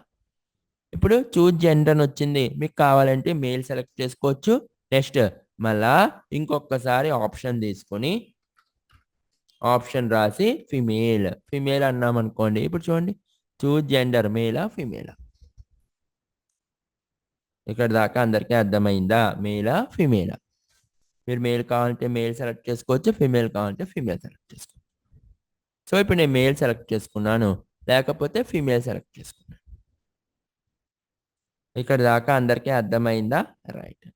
ఇప్పుడు చూజ్ జెండర్ అని వచ్చింది. మీకు కావాలంటే మేల్ సెలెక్ట్ చేసుకోవచ్చు. నెక్స్ట్ మళ్ళా ఇంకొకసారి ఆప్షన్ తీసుకొని ఆప్షన్ రాసి ఫిమేల్ అన్నాం అనుకోండి. ఇప్పుడు చూడండి, చూజ్ జెండర్ మేలా ఫిమేలా. ఇక్కడ దాకా అందరికీ అర్థమైందా? మేలా ఫిమేలా. మీరు మేల్ కావాలంటే మేల్ సెలెక్ట్ చేసుకోవచ్చు, ఫిమేల్ కావాలంటే ఫిమేల్ సెలెక్ట్ చేసుకోవచ్చు. సో ఇప్పుడు నేను మేల్ సెలెక్ట్ చేసుకున్నాను, లేకపోతే ఫిమేల్ సెలెక్ట్ చేసుకున్నాను. ఇక్కడ దాకా అందరికీ అర్థమైందా? రైట్.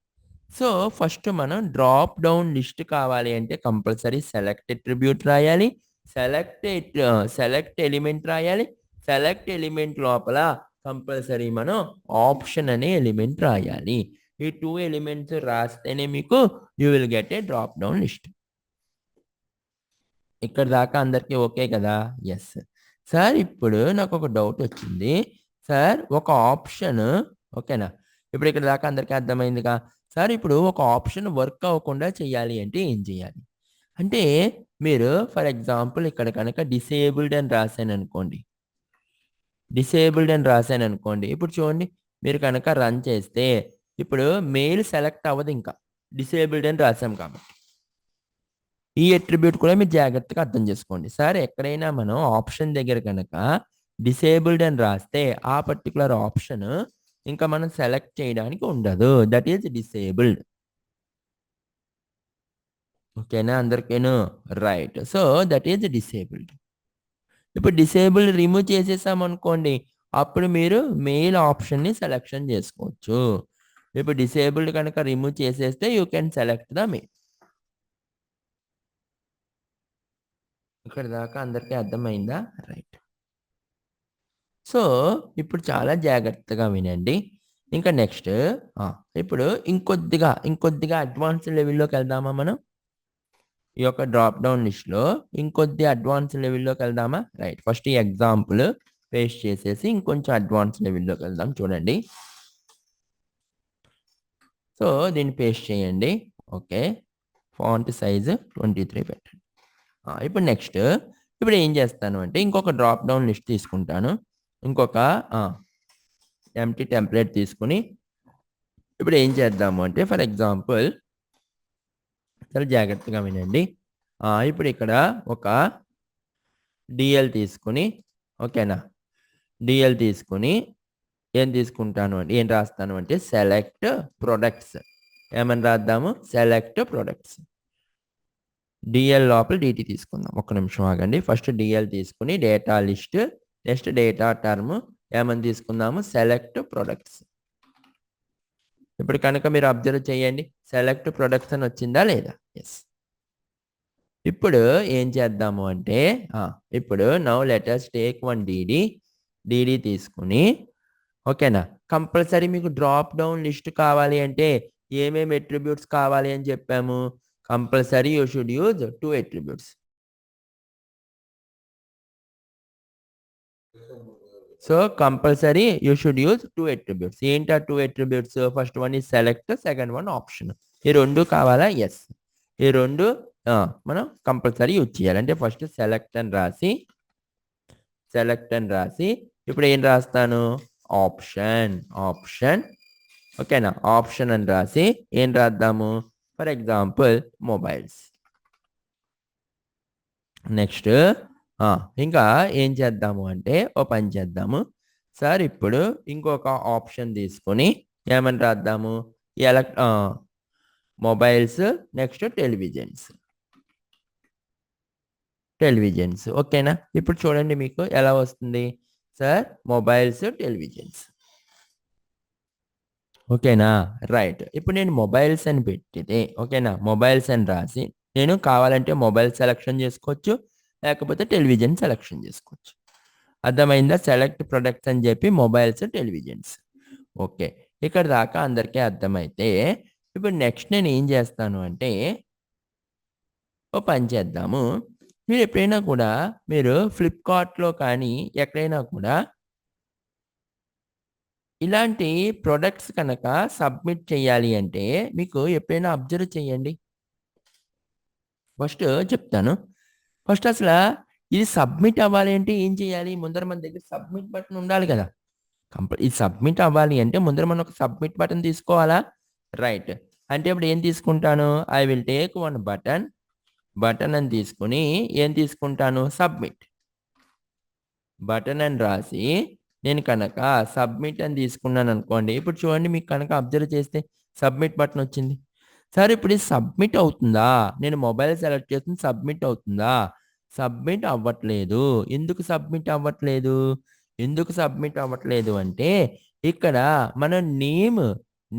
సో ఫస్ట్ మనం డ్రాప్ డౌన్ లిస్ట్ కావాలి అంటే కంపల్సరీ సెలెక్ట్ అట్రిబ్యూట్ రాయాలి, సెలెక్ట్ ఎలిమెంట్ రాయాలి, సెలెక్ట్ ఎలిమెంట్ లోపల కంపల్సరీ మనం ఆప్షన్ అనే ఎలిమెంట్ రాయాలి. ఈ 2 ఎలిమెంట్స్ రాస్తేనే మీకు you will get a drop down list. ఇక్కడ దాకా అందరికీ ఓకే కదా? Yes sir. ఇప్పుడు నాకు ఒక డౌట్ వచ్చింది సార్. ఒక ఆప్షన్ ఓకేనా? ఇప్పుడు ఇక్కడ దాకా అందరికీ అర్థమైందిగా సార్. ఇప్పుడు ఒక ఆప్షన్ వర్క్ అవ్వకుండా చేయాలి అంటే ఏం చేయాలి అంటే, మీరు ఫర్ ఎగ్జాంపుల్ ఇక్కడ కనుక డిసేబుల్డ్ అని రాశాను అనుకోండి, ఇప్పుడు చూడండి, మీరు కనుక రన్ చేస్తే ఇప్పుడు మెయిల్ సెలెక్ట్ అవ్వదు, ఇంకా డిసేబుల్డ్ అని రాసాం కాబట్టి. ఈ అట్రిబ్యూట్ కూడా మీరు జాగ్రత్తగా అర్థం చేసుకోండి సార్. ఎక్కడైనా మనం ఆప్షన్ దగ్గర కనుక డిసేబుల్డ్ అని రాస్తే ఆ పర్టికులర్ ఆప్షన్ ఇంకా మనం సెలెక్ట్ చేయడానికి ఉండదు. That is disabled. ఓకేనా అందరికీను? Right. So that is disabled. ఇప్పుడు డిసేబుల్డ్ రిమూవ్ చేసేసాం అనుకోండి, అప్పుడు మీరు మెయిల్ ఆప్షన్ని సెలెక్షన్ చేసుకోవచ్చు. ఇప్పుడు డిసేబుల్డ్ కనుక రిమూవ్ చేసేస్తే you can select the mail. ఇక్కడ దాకా అందరికీ అర్థమైందా? రైట్. సో ఇప్పుడు చాలా జాగ్రత్తగా వినండి. ఇంకా నెక్స్ట్ ఇప్పుడు ఇంకొద్దిగా అడ్వాన్స్ లెవెల్లోకి వెళ్దామా మనం? ఈ యొక్క డ్రాప్ డౌన్ లిస్ట్లో ఇంకొద్ది అడ్వాన్స్ లెవెల్లోకి వెళ్దామా? రైట్. ఫస్ట్ ఈ ఎగ్జాంపుల్ పేస్ట్ చేసేసి ఇంకొంచెం అడ్వాన్స్ లెవెల్లోకి వెళ్దాం. చూడండి. సో దీన్ని పేస్ట్ చేయండి. ఓకే. ఫాంట్ సైజు 23 పెట్టండి. ఇప్పుడు నెక్స్ట్ ఇప్పుడు ఏం చేస్తాను అంటే ఇంకొక డ్రాప్ డౌన్ లిస్ట్ తీసుకుంటాను. ఇంకొక ఎంప్టీ టెంప్లెట్ తీసుకుని ఇప్పుడు ఏం చేద్దాము అంటే ఫర్ ఎగ్జాంపుల్ చాలా జాగ్రత్తగా వినండి. ఇప్పుడు ఇక్కడ ఒక డిఎల్ తీసుకుని ఓకేనా, డిఎల్ తీసుకుని ఏం తీసుకుంటాను అంటే ఏం రాస్తాను అంటే సెలెక్ట్ ప్రొడక్ట్స్. ఏమని రాద్దాము? Select products. డిఎల్ లోపల డిటి తీసుకుందాం. ఒక్క నిమిషం ఆగండి. ఫస్ట్ డిఎల్ తీసుకుని data list, next data term ఏమని తీసుకుందాము? Select products. ఇప్పుడు కనుక మీరు అబ్జర్వ్ చేయండి, సెలెక్ట్ ప్రొడక్ట్స్ అని వచ్చిందా లేదా? ఎస్. ఇప్పుడు ఏం చేద్దాము అంటే ఇప్పుడు now let us take one DD తీసుకుని ఓకేనా, కంపల్సరీ మీకు డ్రాప్ డౌన్ లిస్ట్ కావాలి అంటే ఏమేమి అట్రిబ్యూట్స్ కావాలి అని చెప్పాము? Compulsory you should use 2 attributes. So compulsory you should use 2 attributes. ఏంటి ఆ 2 అట్రిబ్యూట్స్? ఫస్ట్ వన్ ఈ సెలెక్ట్, సెకండ్ వన్ ఆప్షన్. ఈ రెండు కావాలా? ఎస్. ఈ రెండు మనం కంపల్సరీ యూజ్ చేయాలి. అంటే ఫస్ట్ సెలెక్ట్ అని రాసి ఇప్పుడు ఏం రాస్తాను? ఆప్షన్. ఓకేనా, ఆప్షన్ అని రాసి ఏం రాద్దాము? For example mobiles. నెక్స్ట్ ఇంకా ఏం చేద్దాము అంటే ఓ పని చేద్దాము సార్. ఇప్పుడు ఇంకొక ఆప్షన్ తీసుకొని ఏమని రాద్దాము? Mobiles next televisions. ఓకేనా? ఇప్పుడు చూడండి మీకు ఎలా వస్తుంది సార్, మొబైల్స్ టెలివిజన్స్. ఓకేనా? రైట్. ఇప్పుడు నేను మొబైల్స్ అని పెట్టితే ఓకేనా, మొబైల్స్ అని రాసి నేను కావాలంటే మొబైల్ సెలెక్షన్ చేసుకోవచ్చు, లేకపోతే టెలివిజన్ సెలెక్షన్ చేసుకోవచ్చు. అర్థమైందా? సెలెక్ట్ ప్రొడక్ట్స్ అని చెప్పి మొబైల్స్ టెలివిజన్స్. ఓకే, ఇక్కడ దాకా అందరికీ అర్థమైతే ఇప్పుడు నెక్స్ట్ నేను ఏం చేస్తాను అంటే ఓ పని చేద్దాము. మీరు ఎప్పుడైనా కూడా మీరు ఫ్లిప్కార్ట్లో కానీ ఎక్కడైనా కూడా ఇలాంటి ప్రొడక్ట్స్ కనుక సబ్మిట్ చేయాలి అంటే మీకు ఎప్పుడైనా అబ్జర్వ్ చేయండి. ఫస్ట్ చెప్తాను. ఫస్ట్ అసలు ఇది సబ్మిట్ అవ్వాలి అంటే ఏం చేయాలి? ముందర మన దగ్గర సబ్మిట్ బటన్ ఉండాలి కదా. ఇది సబ్మిట్ అవ్వాలి అంటే ముందర మనం ఒక సబ్మిట్ బటన్ తీసుకోవాలా? రైట్. అంటే ఇప్పుడు ఏం తీసుకుంటాను? I will take one button అని తీసుకుని ఏం తీసుకుంటాను? సబ్మిట్ బటన్ అని రాసి నేను కనుక సబ్మిట్ అని తీసుకున్నాను అనుకోండి. ఇప్పుడు చూడండి, మీకు కనుక అబ్జర్వ్ చేస్తే సబ్మిట్ బటన్ వచ్చింది. సరే ఇప్పుడు ఇది సబ్మిట్ అవుతుందా? నేను మొబైల్ సెలెక్ట్ చేస్తుంది సబ్మిట్ అవుతుందా? సబ్మిట్ అవ్వట్లేదు. ఎందుకు సబ్మిట్ అవ్వట్లేదు? అంటే ఇక్కడ మన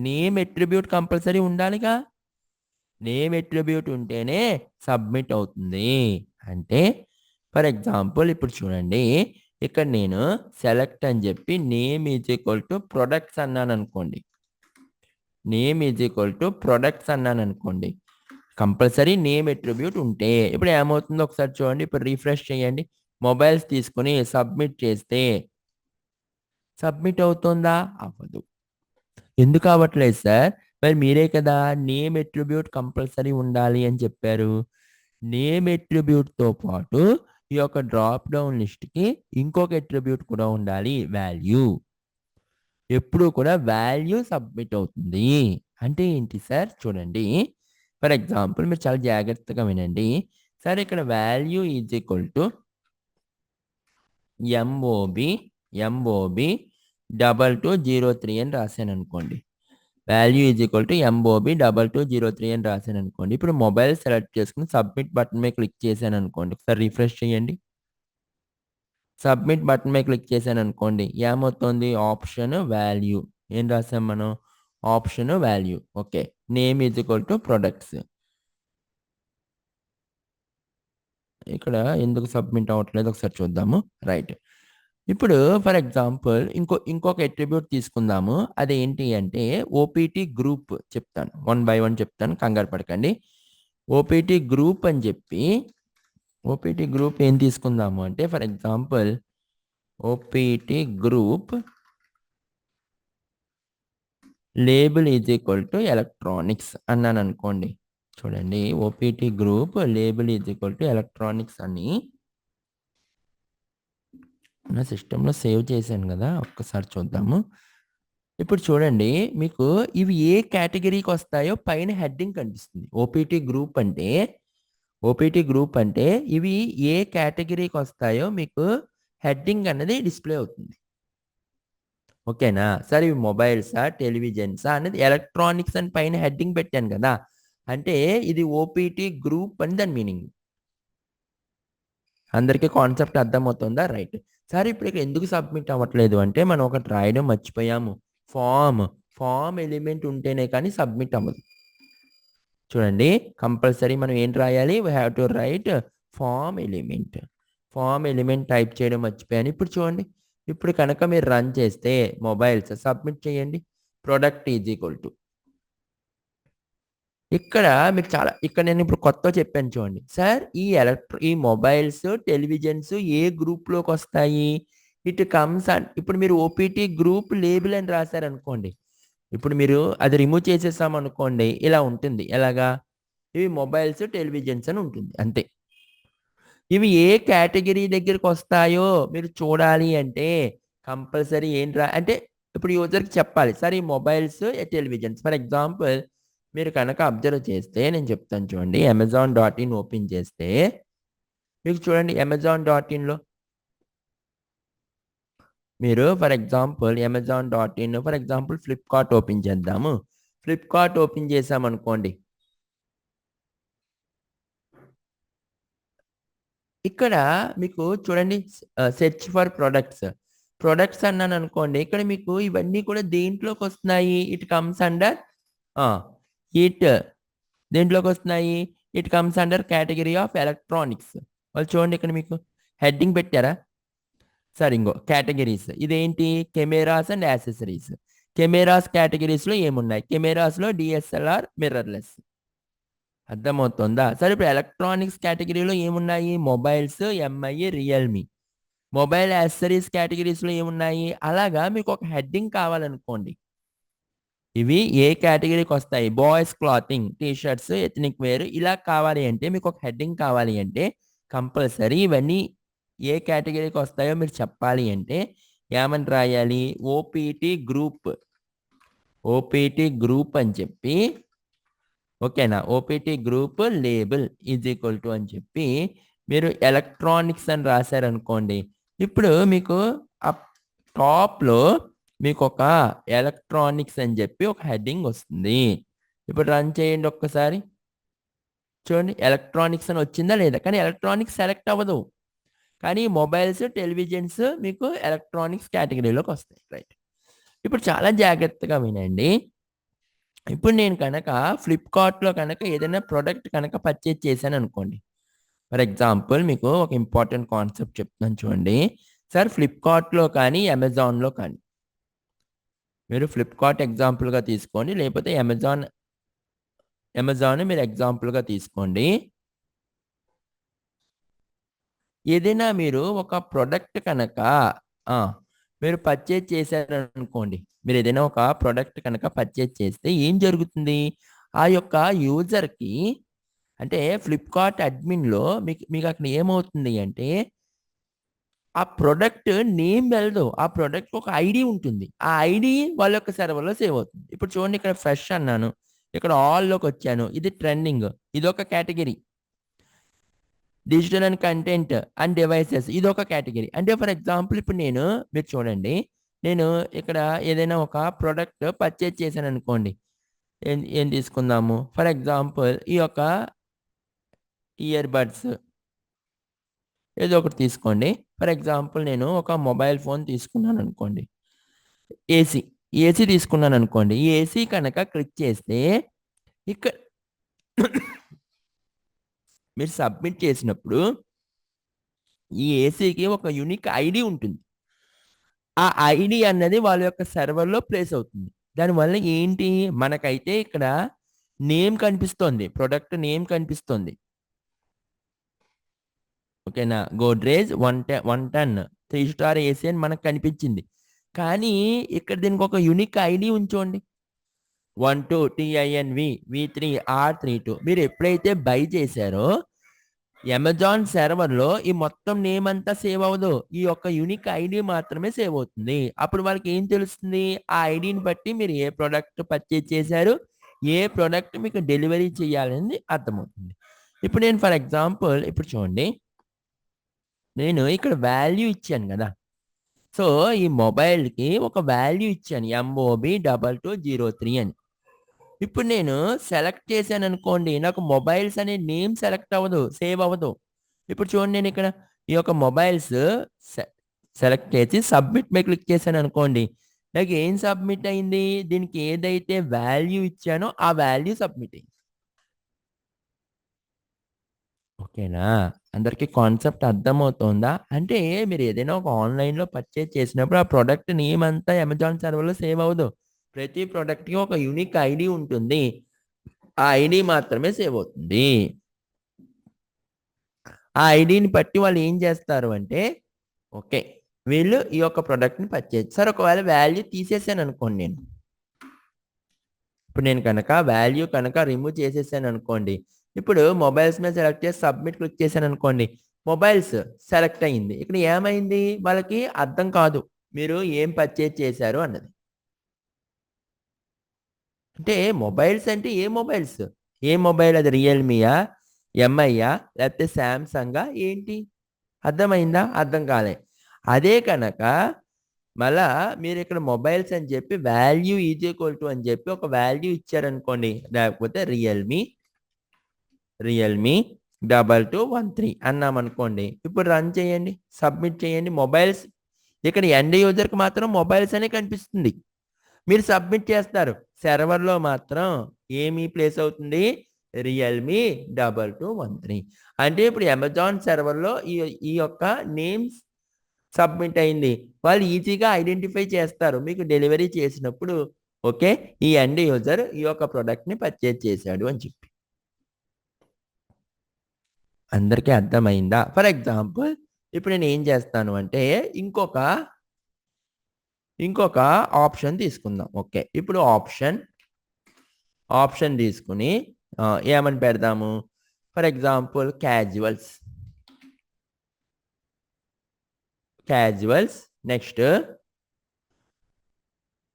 నేమ్ అట్రిబ్యూట్ కంపల్సరీ ఉండాలిగా. నేమ్ అట్రిబ్యూట్ ఉంటేనే సబ్మిట్ అవుతుంది. అంటే ఫర్ ఎగ్జాంపుల్ ఇప్పుడు చూడండి, ఇక్కడ నేను సెలెక్ట్ అని చెప్పి name is equal to products అన్నాను అనుకోండి. Name is equal to products అన్నాను అనుకోండి. కంపల్సరీ నేమ్ అట్రిబ్యూట్ ఉంటే ఇప్పుడు ఏమవుతుందో ఒకసారి చూడండి. ఇప్పుడు రిఫ్రెష్ చేయండి. మొబైల్స్ తీసుకుని సబ్మిట్ చేస్తే సబ్మిట్ అవుతుందా? అవ్వదు. ఎందుకు అవ్వట్లేదు సార్? మరి మీరే కదా నేమ్ అట్రిబ్యూట్ కంపల్సరీ ఉండాలి అని చెప్పారు. నేమ్ అట్రిబ్యూట్‌తో పాటు ఈ యొక్క డ్రాప్ డౌన్ లిస్ట్‌కి ఇంకొక అట్రిబ్యూట్ కూడా ఉండాలి, వాల్యూ. ఎప్పుడూ కూడా వాల్యూ సబ్మిట్ అవుతుంది. అంటే ఏంటి సార్? చూడండి. ఫర్ ఎగ్జాంపుల్ మీరు చాలా జాగ్రత్తగా వినండి. సార్ ఇక్కడ value is equal to MOB 2203 అని రాశాననుకోండి. Value is equal to MOB 2203 అని రాశాననుకోండి. ఇప్పుడు మొబైల్ సెలెక్ట్ చేసుకొని సబ్మిట్ బటన్ మీద క్లిక్ చేశాననుకోండి. ఒకసారి రిఫ్రెష్ చేయండి. సబ్మిట్ బటన్ మీద క్లిక్ చేశాననుకోండి. ఏమవుతుంది? Option value. ఏం రాసాం మనం? Option value. Okay. Name is equal to products. ఇక్కడ ఎందుకు సబ్మిట్ అవ్వట్లేదు ఒకసారి చూద్దాము. రైట్. ఇప్పుడు ఫర్ ఎగ్జాంపుల్ ఇంకొక అట్రిబ్యూట్ తీసుకుందాము. అదేంటి అంటే ఓపీటీ గ్రూప్ చెప్తాను. వన్ బై వన్ చెప్తాను. కంగారు పడకండి. ఓపీటీ గ్రూప్ అని చెప్పి ఓపీటీ గ్రూప్ ఏం తీసుకుందాము అంటే for example OPT group label is equal to electronics అన్నాను అనుకోండి. చూడండి, OPT group label is equal to electronics అని నా సిస్టంలో సేవ్ చేశాను కదా, ఒక్కసారి చూద్దాము. ఇప్పుడు చూడండి, మీకు ఇవి ఏ కేటగిరీకి వస్తాయో పైన హెడ్డింగ్ కనిపిస్తుంది. ఓపీటీ గ్రూప్ అంటే ఇవి ఏ కేటగిరీకి వస్తాయో మీకు హెడ్డింగ్ అనేది డిస్ప్లే అవుతుంది. ఓకేనా సార్? ఇవి మొబైల్సా, టెలివిజన్సా అనేది ఎలక్ట్రానిక్స్ అని పైన హెడ్డింగ్ పెట్టాను కదా, అంటే ఇది ఓపీటీ గ్రూప్ అని దాని మీనింగ్. అందరికీ కాన్సెప్ట్ అర్థమవుతుందా? రైట్. సార్ ఇప్పుడు ఇక్కడ ఎందుకు సబ్మిట్ అవ్వట్లేదు అంటే మనం ఒకటి రాయడం మర్చిపోయాము. ఫామ్ ఎలిమెంట్ ఉంటేనే కానీ సబ్మిట్ అవ్వదు. చూడండి, కంపల్సరీ మనం ఏంటి రాయాలి? We have to write form element. Form element type చేయడం మర్చిపోయాను. ఇప్పుడు చూడండి, ఇప్పుడు కనుక మీరు రన్ చేస్తే మొబైల్స్ సబ్మిట్ చేయండి. ప్రొడక్ట్ ఈజ్ ఈక్వల్ టు ఇక్కడ మీకు ఇక్కడ నేను ఇప్పుడు కొత్తగా చెప్పాను చూడండి. సార్ ఈ మొబైల్స్, టెలివిజన్స్ ఏ గ్రూప్‌లోకి వస్తాయి? ఇట్ కమ్స్ ఇప్పుడు మీరు ఓపీటీ గ్రూప్ లేబుల్ అని రాసారనుకోండి. ఇప్పుడు మీరు అది రిమూవ్ చేసేసామనుకోండి, ఇలా ఉంటుంది. ఎలాగా? ఇవి మొబైల్స్, టెలివిజన్స్ అని ఉంటుంది. అంతే. ఇవి ఏ కేటగిరీ దగ్గరికి వస్తాయో మీరు చూడాలి అంటే కంపల్సరీ అంటే ఇప్పుడు యూజర్‌కి చెప్పాలి. సార్ ఈ మొబైల్స్, టెలివిజన్స్ ఫర్ ఎగ్జాంపుల్ మీరు కనుక అబ్జర్వ్ చేస్తే నేను చెప్తాను చూడండి. amazon.in ఓపెన్ చేస్తే మీకు చూడండి amazon.inలో మీరు ఫర్ ఎగ్జాంపుల్ ఫ్లిప్‌కార్ట్ ఓపెన్ చేద్దాము. ఫ్లిప్‌కార్ట్ ఓపెన్ చేసామనుకోండి. ఇక్కడ మీకు చూడండి సెర్చ్ ఫర్ ప్రొడక్ట్స్ అన్నాను అనుకోండి. ఇక్కడ మీకు ఇవన్నీ కూడా దేంట్లోకి వస్తున్నాయి? ఇట్ కమ్స్ అండర్ ఇట్ దేంట్లోకి వస్తున్నాయి? It comes under category of electronics. వాళ్ళు చూడండి, ఇక్కడ మీకు హెడ్డింగ్ పెట్టారా? సరే, ఇంకో కేటగిరీస్ ఇదేంటి? Cameras and accessories. కెమెరాస్ కేటగిరీస్లో ఏమున్నాయి? కెమెరాస్లో డిఎస్ఎల్ఆర్, మిర్రర్లెస్. అర్థమవుతుందా? సరే, ఇప్పుడు ఎలక్ట్రానిక్స్ కేటగిరీలో ఏమున్నాయి? Mobiles, Mi, Realme. Mobile accessories కేటగిరీస్లో ఏమున్నాయి? అలాగా మీకు ఒక హెడ్డింగ్ కావాలనుకోండి. ఇవి ఏ కేటగిరీకి వస్తాయి? Boys clothing, T shirts, ethnic wear ఇలా కావాలి అంటే మీకు ఒక హెడ్డింగ్ కావాలి అంటే కంపల్సరీ ఇవన్నీ ఏ కేటగిరీకి వస్తాయో మీరు చెప్పాలి అంటే ఏమని రాయాలి? ఓపీటీ గ్రూప్ అని చెప్పి, ఓకేనా? OPT group label is equal to అని చెప్పి మీరు ఎలక్ట్రానిక్స్ అని రాశారనుకోండి. ఇప్పుడు మీకు టాప్లో మీకు ఒక ఎలక్ట్రానిక్స్ అని చెప్పి ఒక హెడ్డింగ్ వస్తుంది. ఇప్పుడు రన్ చేయండి ఒక్కసారి. చూడండి, ఎలక్ట్రానిక్స్ అని వచ్చిందా లేదా? కానీ ఎలక్ట్రానిక్స్ సెలెక్ట్ అవ్వదు. కానీ మొబైల్స్, టెలివిజన్స్ మీకు ఎలక్ట్రానిక్స్ కేటగిరీలోకి వస్తాయి. రైట్. ఇప్పుడు చాలా జాగ్రత్తగా వినండి. ఇప్పుడు నేను కనుక ఫ్లిప్కార్ట్లో కనుక ఏదైనా ప్రోడక్ట్ కనుక పర్చేజ్ చేశాను అనుకోండి. ఫర్ ఎగ్జాంపుల్ మీకు ఒక ఇంపార్టెంట్ కాన్సెప్ట్ చెప్తున్నాను చూడండి. సార్ ఫ్లిప్కార్ట్లో కానీ, అమెజాన్‌లో కానీ మీరు ఫ్లిప్కార్ట్ ఎగ్జాంపుల్‌గా తీసుకోండి. లేకపోతే అమెజాన్ మీరు ఎగ్జాంపుల్‌గా తీసుకోండి. ఏదైనా మీరు ఒక ప్రొడక్ట్ కనుక ఆ! మీరు పర్చేజ్ చేశారనుకోండి. మీరు ఏదైనా ఒక ప్రొడక్ట్ కనుక పర్చేజ్ చేస్తే ఏం జరుగుతుంది? ఆ యొక్క యూజర్‌కి అంటే ఫ్లిప్కార్ట్ అడ్మిన్‌లో మీకక్కడ ఏమవుతుంది అంటే, ఆ ప్రొడక్ట్ నేమ్ వెళ్ళదు. ఆ ప్రొడక్ట్‌కి ఒక ఐడీ ఉంటుంది. ఆ ఐడీ వాళ్ళ యొక్క సర్వర్‌లో సేవ్ అవుతుంది. ఇప్పుడు చూడండి ఇక్కడ ఫ్రెష్ అన్నాను. ఇక్కడ ఆల్‌లోకొచ్చాను. ఇది ట్రెండింగ్. ఇదొక category. Digital and content and devices ఇదొక కేటగరీ. అంటే ఫర్ ఎగ్జాంపుల్ ఇప్పుడు మీరు చూడండి. నేను ఇక్కడ ఏదైనా ఒక ప్రొడక్ట్ పర్చేజ్ చేశాననుకోండి. ఏం ఏం తీసుకుందాము? ఫర్ ఎగ్జాంపుల్ ఈ యొక్క ఇయర్ బడ్స్ ఏదో ఒకటి తీసుకోండి. ఫర్ ఎగ్జాంపుల్ నేను ఒక మొబైల్ ఫోన్ తీసుకున్నాననుకోండి. ఏసీ. ఏసీ తీసుకున్నాననుకోండి. ఈ ఏసీ కనుక క్లిక్ చేస్తే ఇక్క మీరు సబ్మిట్ చేసినప్పుడు ఈ ఏసీకి ఒక యూనిక్ ఐడీ ఉంటుంది. ఆ ఐడీ అన్నది వాళ్ళ యొక్క సర్వర్‌లో ప్లేస్ అవుతుంది. దానివల్ల ఏంటి? మనకైతే ఇక్కడ నేమ్ కనిపిస్తోంది. ప్రొడక్ట్ నేమ్ కనిపిస్తోంది. ఓకేనా? గోద్రేజ్ 110 3 స్టార్ ఏసీ అని మనకు కనిపించింది. కానీ ఇక్కడ దీనికి ఒక యూనిక్ ఐడీ ఉంచోండి. 12 టిఐఎన్‌వి వి3 ఆర్32 మీరు ఎప్పుడైతే బై చేశారో అమెజాన్ సర్వర్‌లో ఈ మొత్తం నేమ్ అంతా సేవ్ అవ్వదు. ఈ యొక్క యూనిక్ ఐడీ మాత్రమే సేవ్ అవుతుంది. అప్పుడు వాళ్ళకి ఏం తెలుస్తుంది? ఆ ఐడీని బట్టి మీరు ఏ ప్రొడక్ట్ పర్చేజ్ చేశారు? ఏ ప్రొడక్ట్ మీకు డెలివరీ చేయాలనేది అర్థమవుతుంది. ఇప్పుడు నేను ఫర్ ఎగ్జాంపుల్ ఇప్పుడు చూడండి. నేను ఇక్కడ వాల్యూ ఇచ్చాను గదా! సో, ఈ మొబైల్‌కి ఒక వాల్యూ ఇచ్చాను. MOB2203 అని. ఇప్పుడు నేను సెలెక్ట్ చేశాననుకోండి. నాకు మొబైల్స్ అనే నేమ్ సెలెక్ట్ అవ్వదు. సేవ్ అవ్వదు. ఇప్పుడు చూడండి నేనిక్కడ ఈ యొక్క మొబైల్స్ సె సెలెక్ట్ చేసి సబ్మిట్ మీద క్లిక్ చేశాననుకోండి. నాకు ఏం సబ్మిట్ అయింది? దీనికి ఏదైతే వాల్యూ ఇచ్చానో ఆ వాల్యూ సబ్మిట్ అయింది. ఓకేనా? అందరికి కాన్సెప్ట్ అర్థమవుతోందా? అంటే మీరు ఏదైనా ఒక ఆన్‌లైన్‌లో పర్చేజ్ చేసినప్పుడు ఆ ప్రొడక్ట్ నేమ్ అంతా అమెజాన్ సర్వర్‌లో సేవ్ అవ్వదు. ప్రతి ప్రొడక్ట్‌కి ఒక యూనిక్ ఐడీ ఉంటుంది. ఆ ఐడీ మాత్రమే సేవ్ అవుతుంది. ఆ ఐడీని బట్టి వాళ్ళు ఏం చేస్తారు అంటే, ఓకే. వీళ్ళు ఈ యొక్క ప్రొడక్ట్‌ని పర్చేజ్ సార్ ఒకవేళ వాల్యూ తీసేసాననుకోండి నేను. ఇప్పుడు నేను కనుక వాల్యూ కనుక రిమూవ్ చేసేసాననుకోండి. ఇప్పుడు మొబైల్స్ మీద సెలెక్ట్ చేసి సబ్మిట్ క్లిక్ చేశాననుకోండి. మొబైల్స్ సెలెక్ట్ అయింది. ఇక్కడ ఏమైంది? వాళ్ళకి అర్థం కాదు. మీరు ఏం పర్చేజ్ చేశారు అన్నది. అంటే మొబైల్స్ అంటే ఏ మొబైల్స్? ఏ మొబైల్ అది రియల్‌మీయా? ఎంఐయా? లేకపోతే సామ్‌సంగా ఏంటి? అర్థమైందా? అర్థం కాలే. అదే కనుక మళ్ళా మీరిక్కడ మొబైల్స్ అని చెప్పి వాల్యూ ఈజ్ ఈక్వల్ టు అని చెప్పి ఒక వాల్యూ ఇచ్చారనుకోండి. లేకపోతే రియల్‌మీ 2213 అన్నామనుకోండి. ఇప్పుడు రన్ చేయండి. సబ్మిట్ చేయండి. మొబైల్స్ ఇక్కడ ఎండ్ యూజర్‌కి మాత్రం మొబైల్స్ అనే కనిపిస్తుంది. మీరు సబ్మిట్ చేస్తారు. సర్వర్‌లో మాత్రం ఏమి ప్లేస్ అవుతుంది? రియల్‌మీ 2213 అంటే ఇప్పుడు అమెజాన్ సర్వర్‌లో ఈ ఈ యొక్క నేమ్స్ సబ్మిట్ అయింది. వాళ్ళు ఈజీగా ఐడెంటిఫై చేస్తారు. మీకు డెలివరీ చేసినప్పుడు ఓకే. ఈ ఎండ్ యూజర్ ఈ యొక్క ప్రొడక్ట్‌ని పర్చేజ్ చేశాడు అని చెప్పి. అందరికీ అర్థమైందా? ఫర్ ఎగ్జాంపుల్ ఇప్పుడు నేను ఏం చేస్తాను అంటే ఇంకొక ఆప్షన్ తీసుకుందాం. ఓకే. ఇప్పుడు ఆప్షన్ తీసుకొని ఏమని పెడదాము? ఫర్ ఎగ్జాంపుల్ క్యాజువల్స్ నెక్స్ట్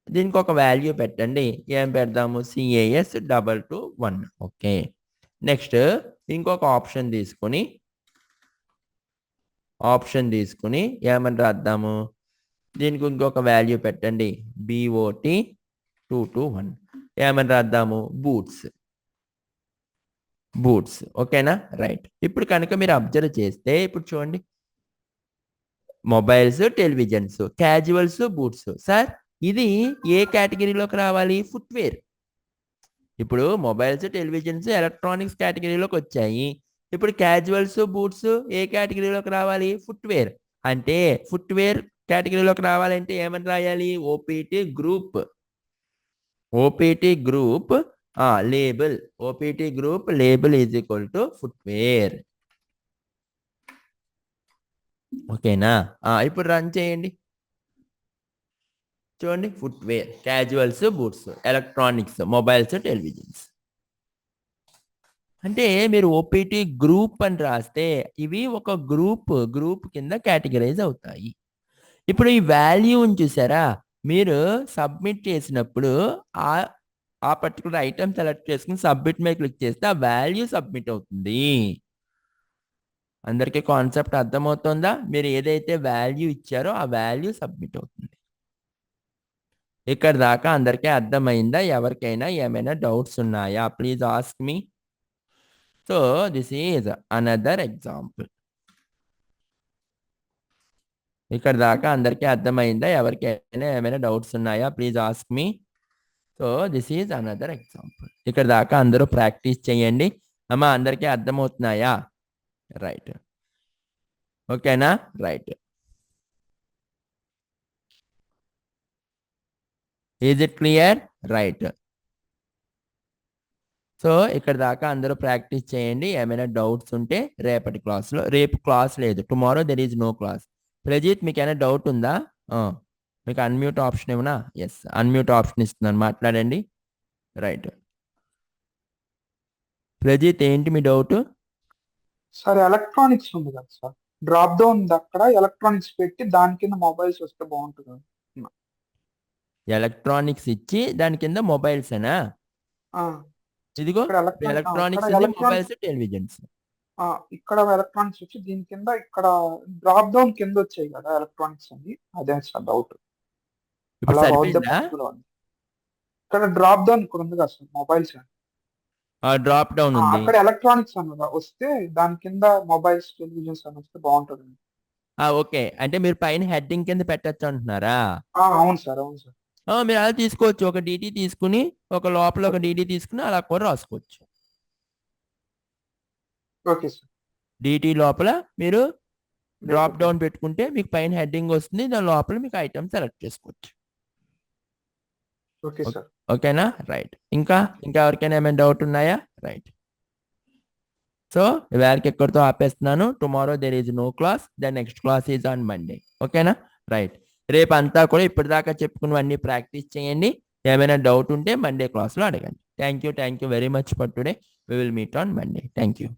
దీనికొక వాల్యూ పెట్టండి. ఏం పెడదాము? CAS 221 okay. నెక్స్ట్ ఇంకొక ఆప్షన్ తీసుకొని ఏమని రాద్దాము? దీనికి ఇంకొక వాల్యూ పెట్టండి. BOT 221 ఏమని రాద్దాము? బూట్స్ ఓకేనా? రైట్. ఇప్పుడు కనుక మీరు అబ్జర్వ్ చేస్తే ఇప్పుడు చూడండి. Mobiles, televisions, casuals, boots. Sir ఇది ఏ కేటగరీలోకి రావాలి? ఫుట్‌వేర్. ఇప్పుడు మొబైల్స్, టెలివిజన్స్, ఎలక్ట్రానిక్స్ కేటగిరీలోకి వచ్చాయి. ఇప్పుడు క్యాజువల్స్, బూట్స్ ఏ కేటగిరీలోకి రావాలి? ఫుట్వేర్. అంటే ఫుట్వేర్ కేటగిరీలోకి రావాలంటే ఏమని రాయాలి? OPT group. OPT group label. OPT group label is equal to footwear. ఓకేనా? ఇప్పుడు రన్ చేయండి. చూడండి, footwear, casuals, boots, electronics, mobiles, televisions. అంటే మీరు ఓపీటీ గ్రూప్ అని రాస్తే ఇవి ఒక గ్రూప్ కింద కేటగరైజ్ అవుతాయి. ఇప్పుడు ఈ వాల్యూని చూసారా, మీరు సబ్మిట్ చేసినప్పుడు ఆ పర్టికులర్ ఐటమ్ సెలెక్ట్ చేసుకుని సబ్మిట్ మీద క్లిక్ చేస్తే ఆ వాల్యూ సబ్మిట్ అవుతుంది. అందరికీ కాన్సెప్ట్ అర్థమవుతుందా? మీరు ఏదైతే వాల్యూ ఇచ్చారో ఆ వాల్యూ సబ్మిట్ అవుతుంది. ఇక్కడ దాకా అందరికీ అర్థమైందా? ఎవరికైనా ఏమైనా డౌట్స్ ఉన్నాయా? Please ask me. So this is another example. ఇక్కడ దాకా అందరికీ అర్థమైందా? ఎవరికైనా ఏమైనా డౌట్స్ ఉన్నాయా? Please ask me. So this is another example. ఇక్కడ దాకా అందరూ ప్రాక్టీస్ చేయండి. అమ్మా, అందరికీ అర్థమవుతున్నాయా? రైట్. ఓకేనా? Right. Is it clear? Right. So ఇక్కడ దాకా అందరూ ప్రాక్టీస్ చేయండి. ఏమైనా డౌట్స్ ఉంటే రేపటి క్లాస్లో. రేపు క్లాస్ లేదు. Tomorrow there is no class. Prajith, మీకు ఏమైనా డౌట్ ఉందా? మీకు అన్మ్యూట్ ఆప్షన్ ఏమన్నా? ఎస్, అన్మ్యూట్ ఆప్షన్ ఇస్తున్నాను, మాట్లాడండి. రైట్. ప్రజిత్, ఏంటి మీ డౌట్? సార్ ఎలక్ట్రానిక్స్ ఉంది కదా సార్, డ్రాప్ డౌన్ ఉంది, అక్కడ ఎలక్ట్రానిక్స్ పెట్టి దాని కింద మొబైల్స్ వస్తే బాగుంటుంది. ఎలక్ట్రానిక్స్ ఇచ్చి దాని కింద మొబైల్స్ అనా? ఇదిగో ఇక్కడ ఎలక్ట్రానిక్స్, మొబైల్స్, టెలివిజన్స్. ఇక్కడ ఎలక్ట్రానిక్స్ వచ్చి దీని కింద ఇక్కడ డ్రాప్ డౌన్ కింద వచ్చాయి కదా ఎలక్ట్రానిక్స్ అని, అదే సార్ డౌట్. ఇప్పుడు సరిపోయిందా? ఇక్కడ డ్రాప్ డౌన్ ఇక్కడ ఉంది కదా సార్, మొబైల్స్ డ్రాప్ డౌన్ ఉంది. అక్కడ ఎలక్ట్రానిక్స్ అన్నదా వస్తే దాని కింద మొబైల్స్, టెలివిజన్స్ అని వస్తే బాగుంటుంది. ఓకే, అంటే మీరు పైన హెడ్డింగ్ కింద పెట్టచ్చు అంటున్నారా? అవును సార్, అవును సార్. మీరు అలా తీసుకోవచ్చు. ఒక డిటి తీసుకుని ఒక లోపల ఒక డిటి తీసుకుని అలా కూడా రాసుకోవచ్చు. Okay sir. డిటి లోపల మీరు డ్రాప్ డౌన్ పెట్టుకుంటే మీకు పైన హెడ్డింగ్ వస్తుంది, దాని లోపల మీకు ఐటమ్ సెలెక్ట్ చేసుకోవచ్చు. Okay sir. ఓకేనా? రైట్. ఇంకా ఎవరికైనా ఏమైనా డౌట్ ఉన్నాయా? రైట్. సో ఇవాళకి ఎక్కడితో ఆపేస్తున్నాను. Tomorrow there is no class. The next class is on Monday. ఓకేనా? రైట్. రేపు అంతా కూడా ఇప్పటిదాకా చెప్పుకున్నవన్నీ ప్రాక్టీస్ చేయండి. ఏమైనా డౌట్ ఉంటే మండే క్లాస్లో అడగండి. Thank you very much for today. We will meet on Monday. Thank you.